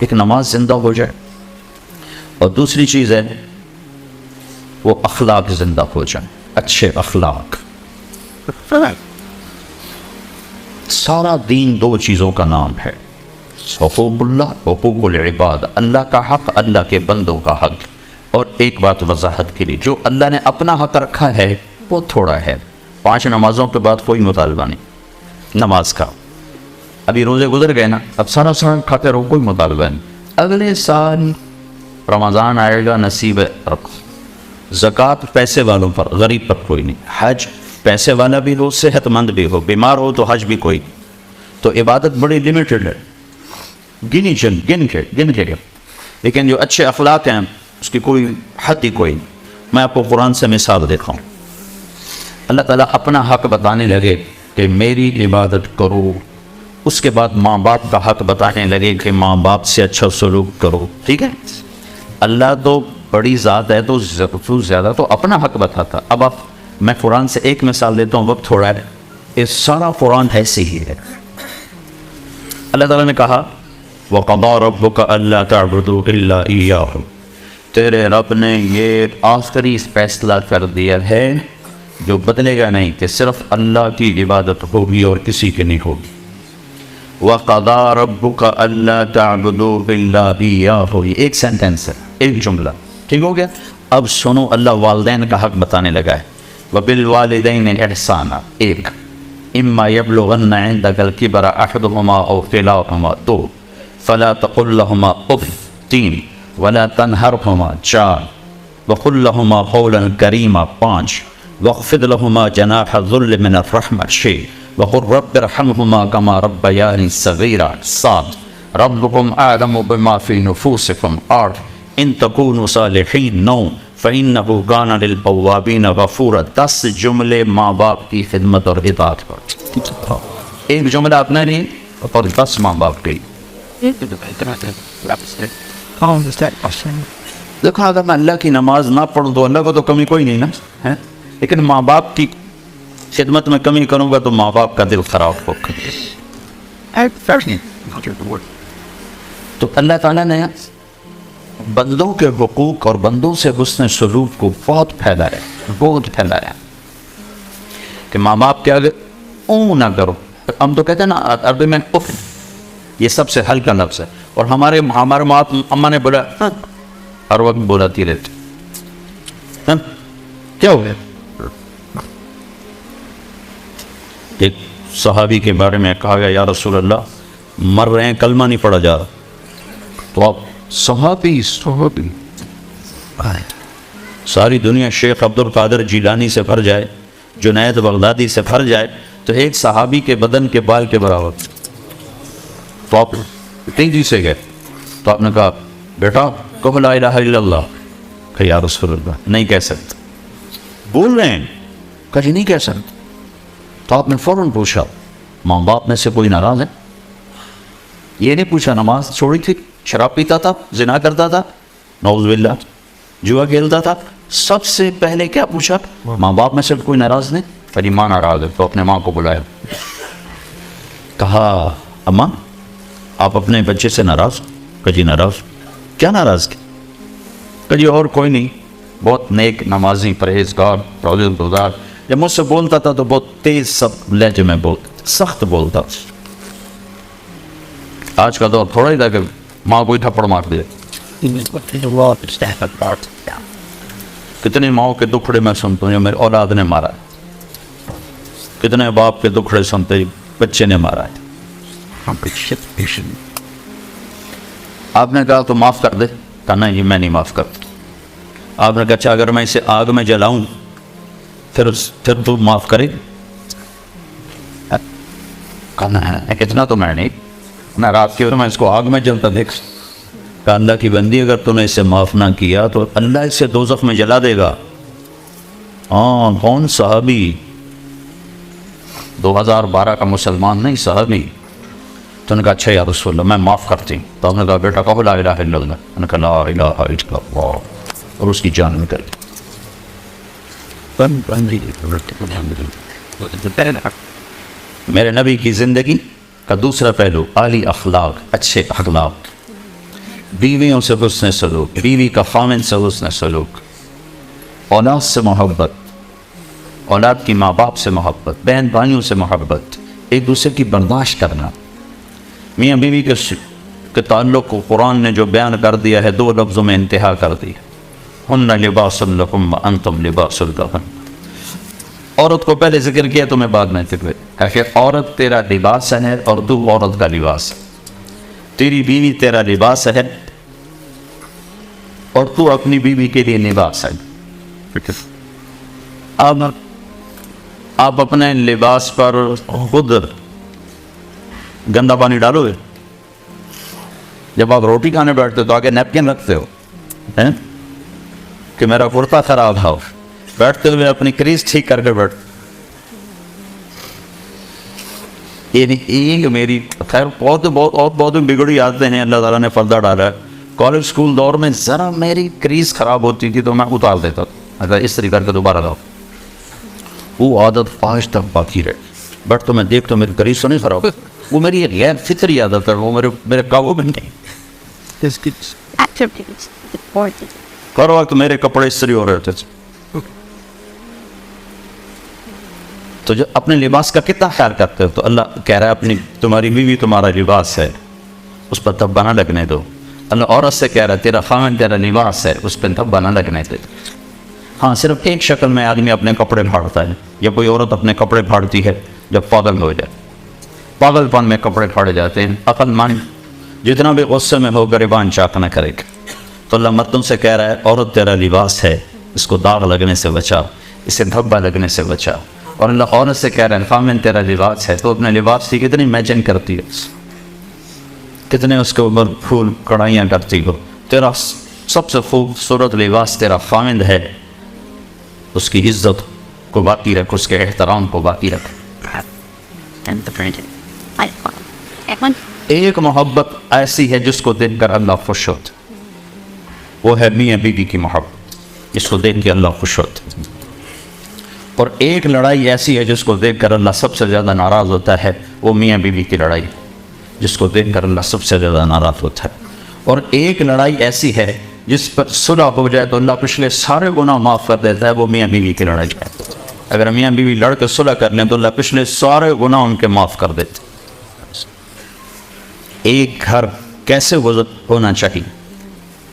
ایک نماز زندہ ہو جائے، اور دوسری چیز ہے وہ اخلاق زندہ ہو جائیں، اچھے اخلاق. سارا دین دو چیزوں کا نام ہے، حقوق اللہ، حقوق العباد، اللہ کا حق، اللہ کے بندوں کا حق. اور ایک بات وضاحت کے لیے، جو اللہ نے اپنا حق رکھا ہے وہ تھوڑا ہے. 5 نمازوں کے بعد کوئی مطالبہ نہیں نماز کا. ابھی روزے گزر گئے نا، اب سارا کھاتے رہو، کوئی مطالبہ نہیں. اگلے سال رمضان آئے گا، نصیب رکھو. زکوٰۃ پیسے والوں پر، غریب پر کوئی نہیں. حج پیسے والا بھی ہو، صحت مند بھی ہو، بیمار ہو تو حج بھی کوئی نہیں. تو عبادت بڑی لمیٹڈ ہے، گن کے. لیکن جو اچھے اخلاق ہیں اس کی کوئی حد ہی کوئی نہیں. میں آپ کو قرآن سے مثال دیتا ہوں. اللہ تعالیٰ اپنا حق بتانے لگے کہ میری عبادت کرو، اس کے بعد ماں باپ کا حق بتانے لگے کہ ماں باپ سے اچھا سلوک کرو. ٹھیک ہے، اللہ تو بڑی ذات ہے تو زیادہ تو اپنا حق بتاتا. اب آپ، میں قرآن سے ایک مثال دیتا ہوں، وقت تھوڑا ہے. یہ سارا قرآن ایسے ہی ہے. اللہ تعالیٰ نے کہا وَقَضَىٰ رَبُّكَ أَلَّا تَعْبُدُوا إِلَّا إِيَّاهُ، تیرے رب نے یہ آخری فیصلہ کر دیا ہے جو بدلے گا نہیں، کہ صرف اللہ کی عبادت ہوگی اور کسی کی نہیں ہوگی. وَقَضَىٰ رَبُّكَ أَلَّا تَعْبُدُوا إِلَّا إِيَّاهُ، یہ ایک سینٹنس ہے، ایک جملہ. ٹھیک ہو گیا. اب سنو، اللہ والدین کا حق بتانے لگا ہے. وَبِالْوَالِدَيْنِ إِحْسَانًا، ایک. إِمَّا يَبْلُغَنَّ عِندَكَ الْكِبَرَ أَحَدُهُمَا أَوْ كِلَاهُمَا 2 فَلَا تَقُل لَّهُمَا أُفٍّ 3 وَلَا تَنْهَرْهُمَا 4 وَقُل لَّهُمَا قَوْلًا كَرِيمًا 5 وَاخْفِضْ لَهُمَا جَنَاحَ الذُّلِّ مِنَ الرَّحْمَةِ 6 وَقُل رَّبِّ ارْحَمْهُمَا كَمَا رَبَّيَانِي صَغِيرًا 7 رَبُّكُمْ أَعْلَمُ بِمَا فِي نُفُوسِكُمْ 8 إِن تَكُونُوا صَالِحِينَ 9 فَإِنَّهُ كَانَ لِلْأَوَّابِينَ غَفُورًا. 10 جملے ماں باپ کی خدمت اور اطاعت پر. ایک جملہ اپنا نہیں اور 10 ماں باپ کی. دیکھو، اگر میں اللہ کی نماز نہ پڑھوں تو اللہ کو تو کمی کوئی نہیں نا، لیکن ماں باپ کی خدمت میں کمی کروں گا تو ماں باپ کا دل خراب ہوگا. تو اللہ تعالیٰ نے بندوں کے حقوق اور بندوں سے حسن سلوک کو بہت پھیلایا کہ ماں باپ کے آگے اون نہ کرو. ہم تو کہتے ہیں نا عربی میں اف، یہ سب سے ہلکا لفظ ہے. اور ہمارے ماں اماں نے بولا ہر وقت بولاتی رہتی. کیا ہو گیا؟ ایک صحابی کے بارے میں کہا گیا یا رسول اللہ مر رہے ہیں، کلمہ نہیں پڑھا جا رہا. تو آپ صحابی ساری دنیا شیخ عبد القادر جیلانی سے بھر جائے، جنید بغدادی سے بھر جائے تو ایک صحابی کے بدن کے بال کے برابر. تو آپ تیزی سے گئے تو آپ نے کہا بیٹا کہو لا الہ الا اللہ. کہ یا رسول اللہ نہیں کہہ سکتے. بول رہے ہیں، کہا جی نہیں کہہ سکتے. تو آپ نے فوراً پوچھا ماں باپ میں سے کوئی ناراض ہے؟ یہ نہیں پوچھا نماز چھوڑی تھی، شراب پیتا تھا، زنا کرتا تھا، نعوذ باللہ، جوا کھیلتا تھا. سب سے پہلے کیا پوچھا؟ ماں باپ میں سے کوئی ناراض نہیں؟ پہلی ماں ناراض ہے. تو اپنے ماں کو بلایا، کہا اماں آپ اپنے بچے سے ناراض؟ کہ جی ناراض. کیا ناراض کی؟ کہ جی اور کوئی نہیں، بہت نیک نمازی پرہیزگار روزہ. جب مجھ سے بولتا تھا تو بہت تیز سب لہجے میں بولتا، سخت بولتا. آج کا دور تھوڑا ہی تھا کہ ماں کوئی تھپڑ مار دے. کتنے ماؤں کے دکھڑے میں سنتا ہوں میری اولاد نے مارا ہے، کتنے باپ کے دکھڑے سنتے بچے نے مارا ہے. آپ نے کہا تو معاف کر دے. کہا نہیں میں نہیں معاف کرتا. آپ نے کہا اچھا اگر میں اسے آگ میں جلاؤں پھر تو معاف کرے؟ کہنا ہے اتنا تو میں نہیں، میں رات کے میں اس کو آگ میں جلتا دیکھ. کہ اللہ کی بندی اگر تو نے اسے معاف نہ کیا تو اللہ اسے دوزخ میں جلا دے گا. ہاں کون؟ صحابی، 2012 کا مسلمان نہیں، صحابی. تو نے کہا اچھا یا رسول اللہ میں معاف کرتی ہوں. تو ہم نے کہا بیٹا کہو لا الہ الا اللہ. میں نے کہا لا الہ الا اللہ اور اس کی جان نکل گئی. میرے نبی کی زندگی کا دوسرا پہلو عالی اخلاق، اچھے اخلاق، بیویوں سے حسن سلوک، بیوی کا خامن سے حسن سلوک، اولاد سے محبت، اولاد کی ماں باپ سے محبت، بہن بھائیوں سے محبت، ایک دوسرے کی برداشت کرنا۔ میاں بیوی کے تعلق کو قرآن نے جو بیان کر دیا ہے 2 لفظوں میں انتہا کر دی، ہن لباس لکم وانتم لباس لہن۔ عورت کو پہلے ذکر کیا، تمہیں بعد میں ذکر ہے کہ عورت تیرا لباس ہے اور تو عورت کا لباس ہے، تیری بیوی تیرا لباس ہے اور تو اپنی بیوی کے لیے لباس ہے۔ اب آپ اپنے لباس پر خود گندا پانی ڈالو گے؟ جب آپ روٹی کھانے بیٹھتے ہو تو آگے نیپکن رکھتے ہو کہ میرا کرتا خراب ہو، بیٹھتے ہوئے اپنی کریز ٹھیک کر کے بیٹھ۔ یہ میری خیر بہت بگڑی عادتیں ہیں، اللہ تعالیٰ نے پردہ ڈالا ہے۔ کالج اسکول دور میں ذرا میری کریز خراب ہوتی تھی تو میں اتار دیتا تھا، اگر اس طریقے کر کے دوبارہ لاؤ، وہ عادت آج تک باقی رہے۔ بٹ تو میں دیکھ تو میری کریز تو نہیں خراب، وہ میری غیر فطری عادت ہے، وہ میرے قابو میں نہیں۔ ہر وقت میرے کپڑے استری ہو رہے تھے۔ تو جو اپنے لباس کا کتنا خیال کرتے ہو؟ تو اللہ کہہ رہا ہے اپنی تمہاری بیوی تمہارا لباس ہے، اس پر دھبا نہ لگنے دو۔ اللہ عورت سے کہہ رہا ہے تیرا خامن تیرا لباس ہے، اس پہ دھبا نہ لگنے دے۔ ہاں، صرف ایک شکل میں آدمی اپنے کپڑے پھاڑتا ہے، یا کوئی عورت اپنے کپڑے پھاڑتی ہے جب پاگل ہو جائے، پاگل پن میں کپڑے پھاڑے جاتے ہیں۔ عقل مند جتنا بھی غصے میں ہو گریبان چاک نہ کرے گا۔ تو اللہ مردوں سے کہہ رہا ہے عورت تیرا لباس ہے، اس کو داغ لگنے سے بچا، اسے دھبا لگنے سے بچا۔ اور اللہ عورت سے کہہ رہا ہے خامن تیرا لباس ہے، تو اپنے لباس کی کتنی میچنگ کرتی ہے، کتنے اس کے اوپر پھول کڑھائیاں کرتی ہو۔ تیرا سب سے خوبصورت لباس تیرا خامن ہے، اس کی عزت کو باقی رکھ، اس کے احترام کو باقی رکھ۔ ایک محبت ایسی ہے جس کو دیکھ کر اللہ خوش ہوتا، وہ ہے میاں بیوی کی محبت، جس کو دیکھ کے اللہ خوش ہوتا۔ اور ایک لڑائی ایسی ہے جس کو دیکھ کر اللہ سب سے زیادہ ناراض ہوتا ہے، وہ میاں بیوی کی لڑائی، جس کو دیکھ کر اللہ سب سے زیادہ ناراض ہوتا ہے۔ اور ایک لڑائی ایسی ہے جس پر صلح ہو جائے تو اللہ پچھلے سارے گناہ معاف کر دیتا ہے، وہ میاں بیوی کی لڑائی ہے۔ اگر میاں بیوی لڑ کے صلح کر لیں تو اللہ پچھلے سارے گناہ ان کے معاف کر دیتے۔ ایک گھر کیسے ہونا چاہیے،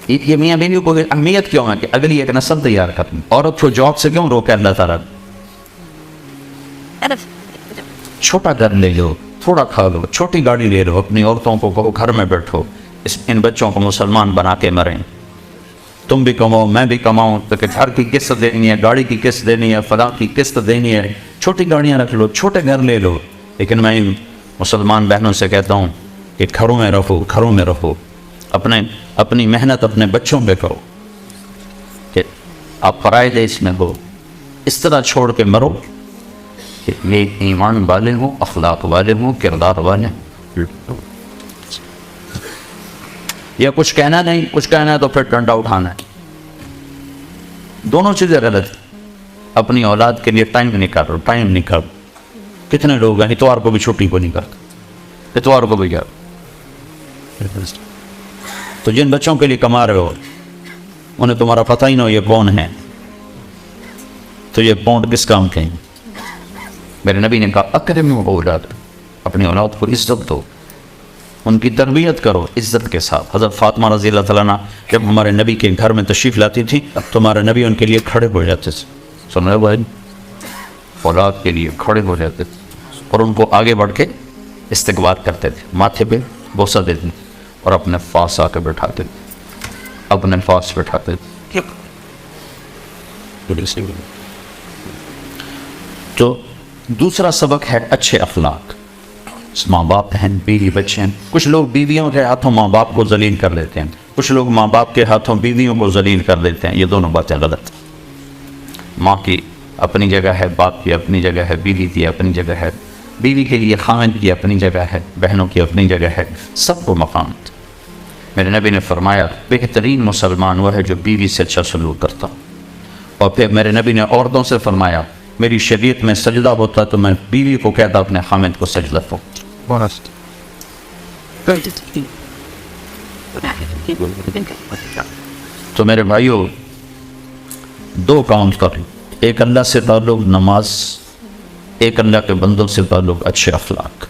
یہ میاں بیوی کو اہمیت کیوں ہے کہ اگلی ایک نسل تیار کریں۔ عورت کو جاب سے کیوں روکے اللہ تعالیٰ؟ چھوٹا گھر لے لو، تھوڑا کھا لو، چھوٹی گاڑی لے لو، اپنی عورتوں کو کہو گھر میں بیٹھو، ان بچوں کو مسلمان بنا کے مریں، تم بھی کماؤ میں بھی کماؤں، تو کہ گھر کی قسط دینی ہے، گاڑی کی قسط دینی ہے، فلاں کی قسط دینی ہے، چھوٹی گاڑیاں رکھ لو، چھوٹے گھر لے لو۔ لیکن میں ان مسلمان بہنوں سے کہتا ہوں کہ گھروں میں رہو، گھروں میں رہو، اپنی محنت اپنے بچوں پہ کرو، کہ آپ فرائض اس میں ہو، اس طرح چھوڑ کے مرو کہ یہ ایمان والے ہوں، اخلاق والے ہوں، کردار والے ہوں۔ یا کچھ کہنا نہیں، کچھ کہنا ہے تو پھر ڈنڈا اٹھانا ہے، دونوں چیزیں غلط ہیں۔ اپنی اولاد کے لیے ٹائم نکالو۔ کتنے لوگ ہیں اتوار کو بھی چھٹی کو نہیں کرتے، اتوار کو بھی کیا؟ تو جن بچوں کے لیے کما رہے ہو انہیں تمہارا پتہ ہی نہ ہو یہ کون ہے، تو یہ پونڈ کس کام کے ہیں؟ میرے نبی نے کہا اکرموا اولاد، اپنی اولاد کو عزت دو، ان کی تربیت کرو عزت کے ساتھ۔ حضرت فاطمہ رضی اللہ تعالیٰ عنہ جب ہمارے نبی کے گھر میں تشریف لاتی تھی تو ہمارے نبی ان کے لیے کھڑے ہو جاتے تھے، سن رہے بھائی، اولاد کے لیے کھڑے ہو جاتے تھے اور ان کو آگے بڑھ کے استقبال کرتے تھے، ماتھے پہ بوسہ دیتے اور اپنے پاس آ کے بٹھاتے تھے، اپنے پاس بٹھاتے تھے۔ تو دوسرا سبق ہے اچھے اخلاق۔ ماں باپ ہیں، بیوی بچے ہیں، کچھ لوگ بیویوں کے ہاتھوں ماں باپ کو ذلیل کر دیتے ہیں، کچھ لوگ ماں باپ کے ہاتھوں بیویوں کو ذلیل کر دیتے ہیں، یہ دونوں باتیں غلط ہیں۔ ماں کی اپنی جگہ ہے، باپ کی اپنی جگہ ہے، بیوی کی اپنی جگہ ہے، بیوی کے لیے خاوند کی اپنی جگہ ہے، بہنوں کی اپنی جگہ ہے، سب کو مقام ہے۔ میرے نبی نے فرمایا بہترین مسلمان وہ ہے جو بیوی سے اچھا سلوک کرتا، اور پھر میرے نبی نے عورتوں سے فرمایا میری شریعت میں سجدہ ہوتا تو میں بیوی کو کہتا اپنے خامد کو سجدہ ہو. تو میرے بھائیوں دو کام کریں، ایک اللہ سے تعلق نماز، ایک اللہ کے بندوں سے تعلق اچھے اخلاق،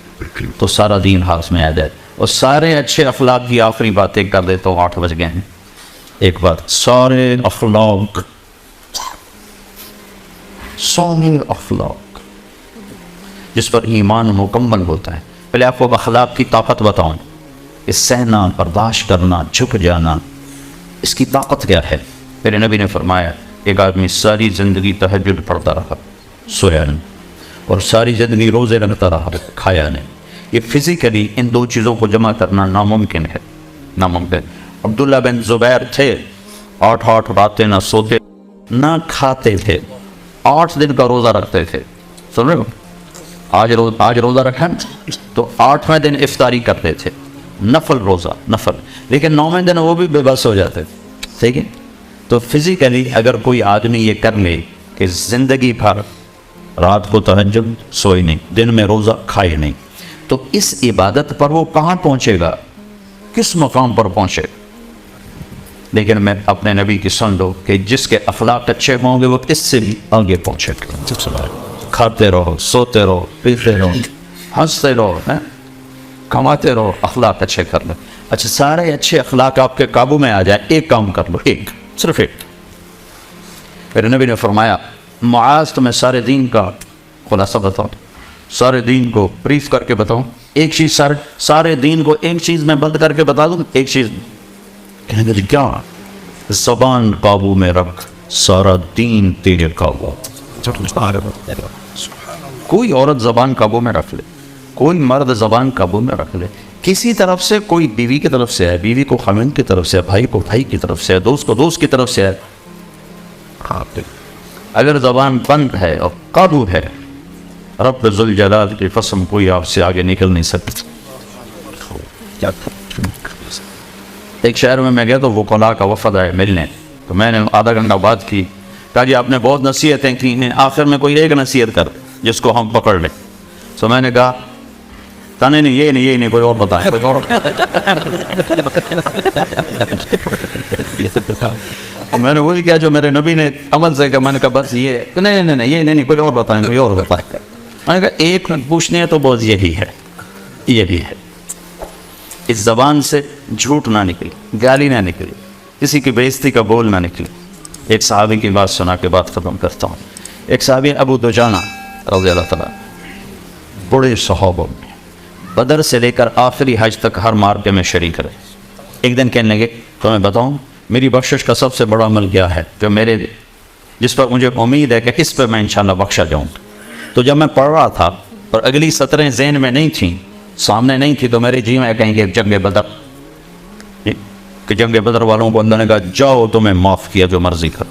تو سارا دین ہاتھ میں آ جائے. اور سارے اچھے اخلاق کی آخری باتیں کر دیتا ہوں، 8 بج گئے ہیں. ایک بات، سارے اخلاق جس پر ایمان مکمل ہوتا ہے. پہلے آپ کو اخلاق کی طاقت بتاؤں، اس سہنا، برداشت کرنا، جھک جانا، اس کی طاقت کیا ہے. میرے نبی نے فرمایا ایک آدمی ساری زندگی تہجد پڑھتا رہا، سویا نہیں، اور ساری زندگی روزے رکھتا رہا، کھایا نہیں. یہ فزیکلی ان دو چیزوں کو جمع کرنا ناممکن ہے، ناممکن. عبداللہ بن زبیر تھے، 8 راتیں نہ سوتے نہ کھاتے تھے، 8 دن کا روزہ رکھتے تھے. سن رہے ہو؟ آج روزہ رکھا تو 8ویں دن افطاری کرتے تھے، نفل روزہ، نفل. لیکن 9ویں دن وہ بھی بے بس ہو جاتے تھے. ٹھیک ہے؟ تو فزیکلی اگر کوئی آدمی یہ کر لے کہ زندگی بھر رات کو تہجد سوئی نہیں، دن میں روزہ کھائے نہیں، تو اس عبادت پر وہ کہاں پہنچے گا، کس مقام پر پہنچے. لیکن میں اپنے نبی کی سن لو کہ جس کے اخلاق اچھے ہوں گے وہ اس سے بھی آگے پہنچے گا. کھاتے رہو، سوتے رہو، پیتے رہو، ہنستے رہو، کماتے رہو، اخلاق اچھے کر لو. اچھا سارے اچھے اخلاق آپ کے قابو میں آ جائیں، ایک کام کر لو، ایک، صرف ایک. میرے نبی نے فرمایا معاذ تمہیں سارے دین کا خلاصہ بتاؤں، سارے دین کو بریف کر کے بتاؤں، ایک چیز سارے دین کو ایک چیز میں بند کر کے بتا دوں، ایک چیز. کہنے لگے کیا؟ زبان قابو میں رکھ، سارا دین تیرے قابو. کوئی عورت زبان قابو میں رکھ لے، کوئی مرد زبان قابو میں رکھ لے، کسی طرف سے، کوئی بیوی کی طرف سے ہے، بیوی کو خاوند کی طرف سے ہے، بھائی کو بھائی کی طرف سے ہے، دوست کو دوست کی طرف سے ہے. اگر زبان بند ہے اور قابو ہے، رب ذوالجلال کی قسم کوئی آپ سے آگے نکل نہیں سکتا. ایک شہر میں گیا تو وکلاء کا وفد آئے ملنے، تو میں نے آدھا گھنٹہ بات کی. کہا جی آپ نے بہت نصیحتیں کی ہیں، آخر میں کوئی ایک نصیحت کر جس کو ہم پکڑ لیں. تو میں نے کہا نہیں یہ نہیں کوئی اور بتائیں. میں نے وہی کیا جو میرے نبی نے عمل سے کہا. میں نے کہا بس یہ نہیں کوئی اور بتائیں، کوئی اور بتائیں. میں نے کہا ایک پوچھنے ہے تو بہت یہی ہے، یہ بھی ہے. اس زبان سے جھوٹ نہ نکلی، گالی نہ نکلی، کسی کی بے عزتی کا بول نہ نکلی. ایک صحابی کی بات سنا کے بات ختم کرتا ہوں. ایک صحابی ابو دجانہ رضی اللہ تعالیٰ، بڑے صحابہ میں، بدر سے لے کر آخری حج تک ہر مارکے میں شریک رہے. ایک دن کہنے لگے تو میں بتاؤں میری بخشش کا سب سے بڑا عمل کیا ہے جو جس پر مجھے امید ہے کہ اس پہ میں انشاءاللہ بخشا جاؤں. تو جب میں پڑھ رہا تھا اور اگلی سطریں ذہن میں نہیں تھیں، سامنے نہیں تھی، تو میرے جی میں کہیں گے جنگ بدر، کہ جنگ بدر والوں کو اللہ نے کہا جاؤ تمہیں معاف کیا جو مرضی کر.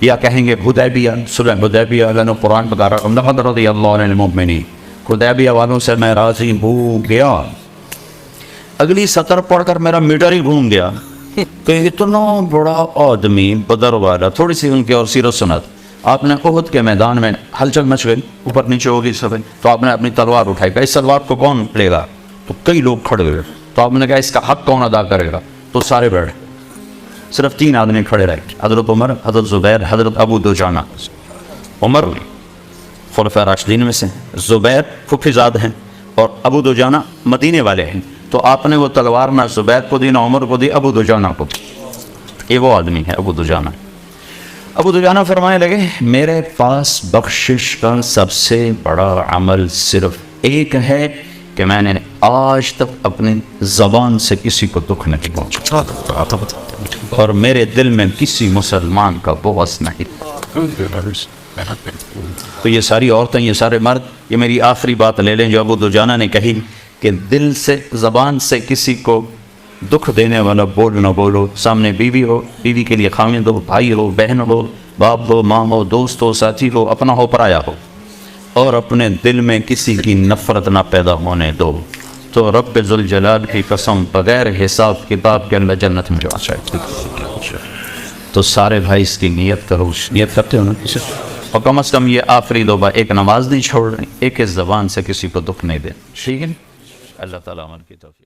یا کہیں گے حدیبیہ، صلح حدیبیہ، اللہ نے قرآن پکا رہا لقد رضی اللہ عن المؤمنین، حدیبیہ والوں سے میں راضی ہو گیا. اگلی سطر پڑھ کر میرا میٹر ہی گھوم گیا کہ اتنا بڑا آدمی بدر والا. تھوڑی سی ان کی اور سیرت سنت. آپ نے احد کے میدان میں ہلچل مچ گئی، اوپر نیچے ہوگی سب، تو آپ نے اپنی تلوار اٹھائی. کہ اس تلوار کو کون لے گا؟ تو کئی لوگ کھڑے ہوئے. تو آپ نے کہا اس کا حق کون ادا کرے گا؟ تو سارے بیٹھے، صرف 3 آدمی کھڑے رہے، حضرت عمر، حضرت زبیر، حضرت ابو دجانہ. عمر خلفاء راشدین میں سے، زبیر پھپھی زاد ہیں، اور ابو دجانہ مدینے والے ہیں. تو آپ نے وہ تلوار نہ زبیر کو دی، نہ عمر کو دی، ابو دجانہ کو دی. یہ وہ آدمی ہے ابو دجانہ. ابو دجانہ فرمانے لگے میرے پاس بخشش کا سب سے بڑا عمل صرف ایک ہے کہ میں نے آج تک اپنی زبان سے کسی کو دکھ نہیں پہنچا، اور میرے دل میں کسی مسلمان کا بغض نہیں. تو یہ ساری عورتیں، یہ سارے مرد، یہ میری آخری بات لے لیں جو ابو دجانہ نے کہی کہ دل سے، زبان سے کسی کو دکھ دینے والا بول نہ بولو. سامنے بیوی ہو، بیوی کے لیے خاوند ہو، بھائی ہو، بہن ہو، باپ ہو، ماں ہو، دوست ہو، ساتھی ہو، اپنا ہو پرایا ہو، اور اپنے دل میں کسی کی نفرت نہ پیدا ہونے دو. تو رب ذوالجلال کی قسم بغیر حساب کتاب کے اللہ جنت میں جا جائے. تو سارے بھائی اس کی نیت کرو. نیت کرتے ہو نا؟ اور کم از کم یہ آخری 2 بار ایک نماز نہیں چھوڑ رہی، ایک اس زبان سے کسی کو دکھ نہیں دے. ٹھیک ہے، اللہ تعالیٰ عمل کی توفیق.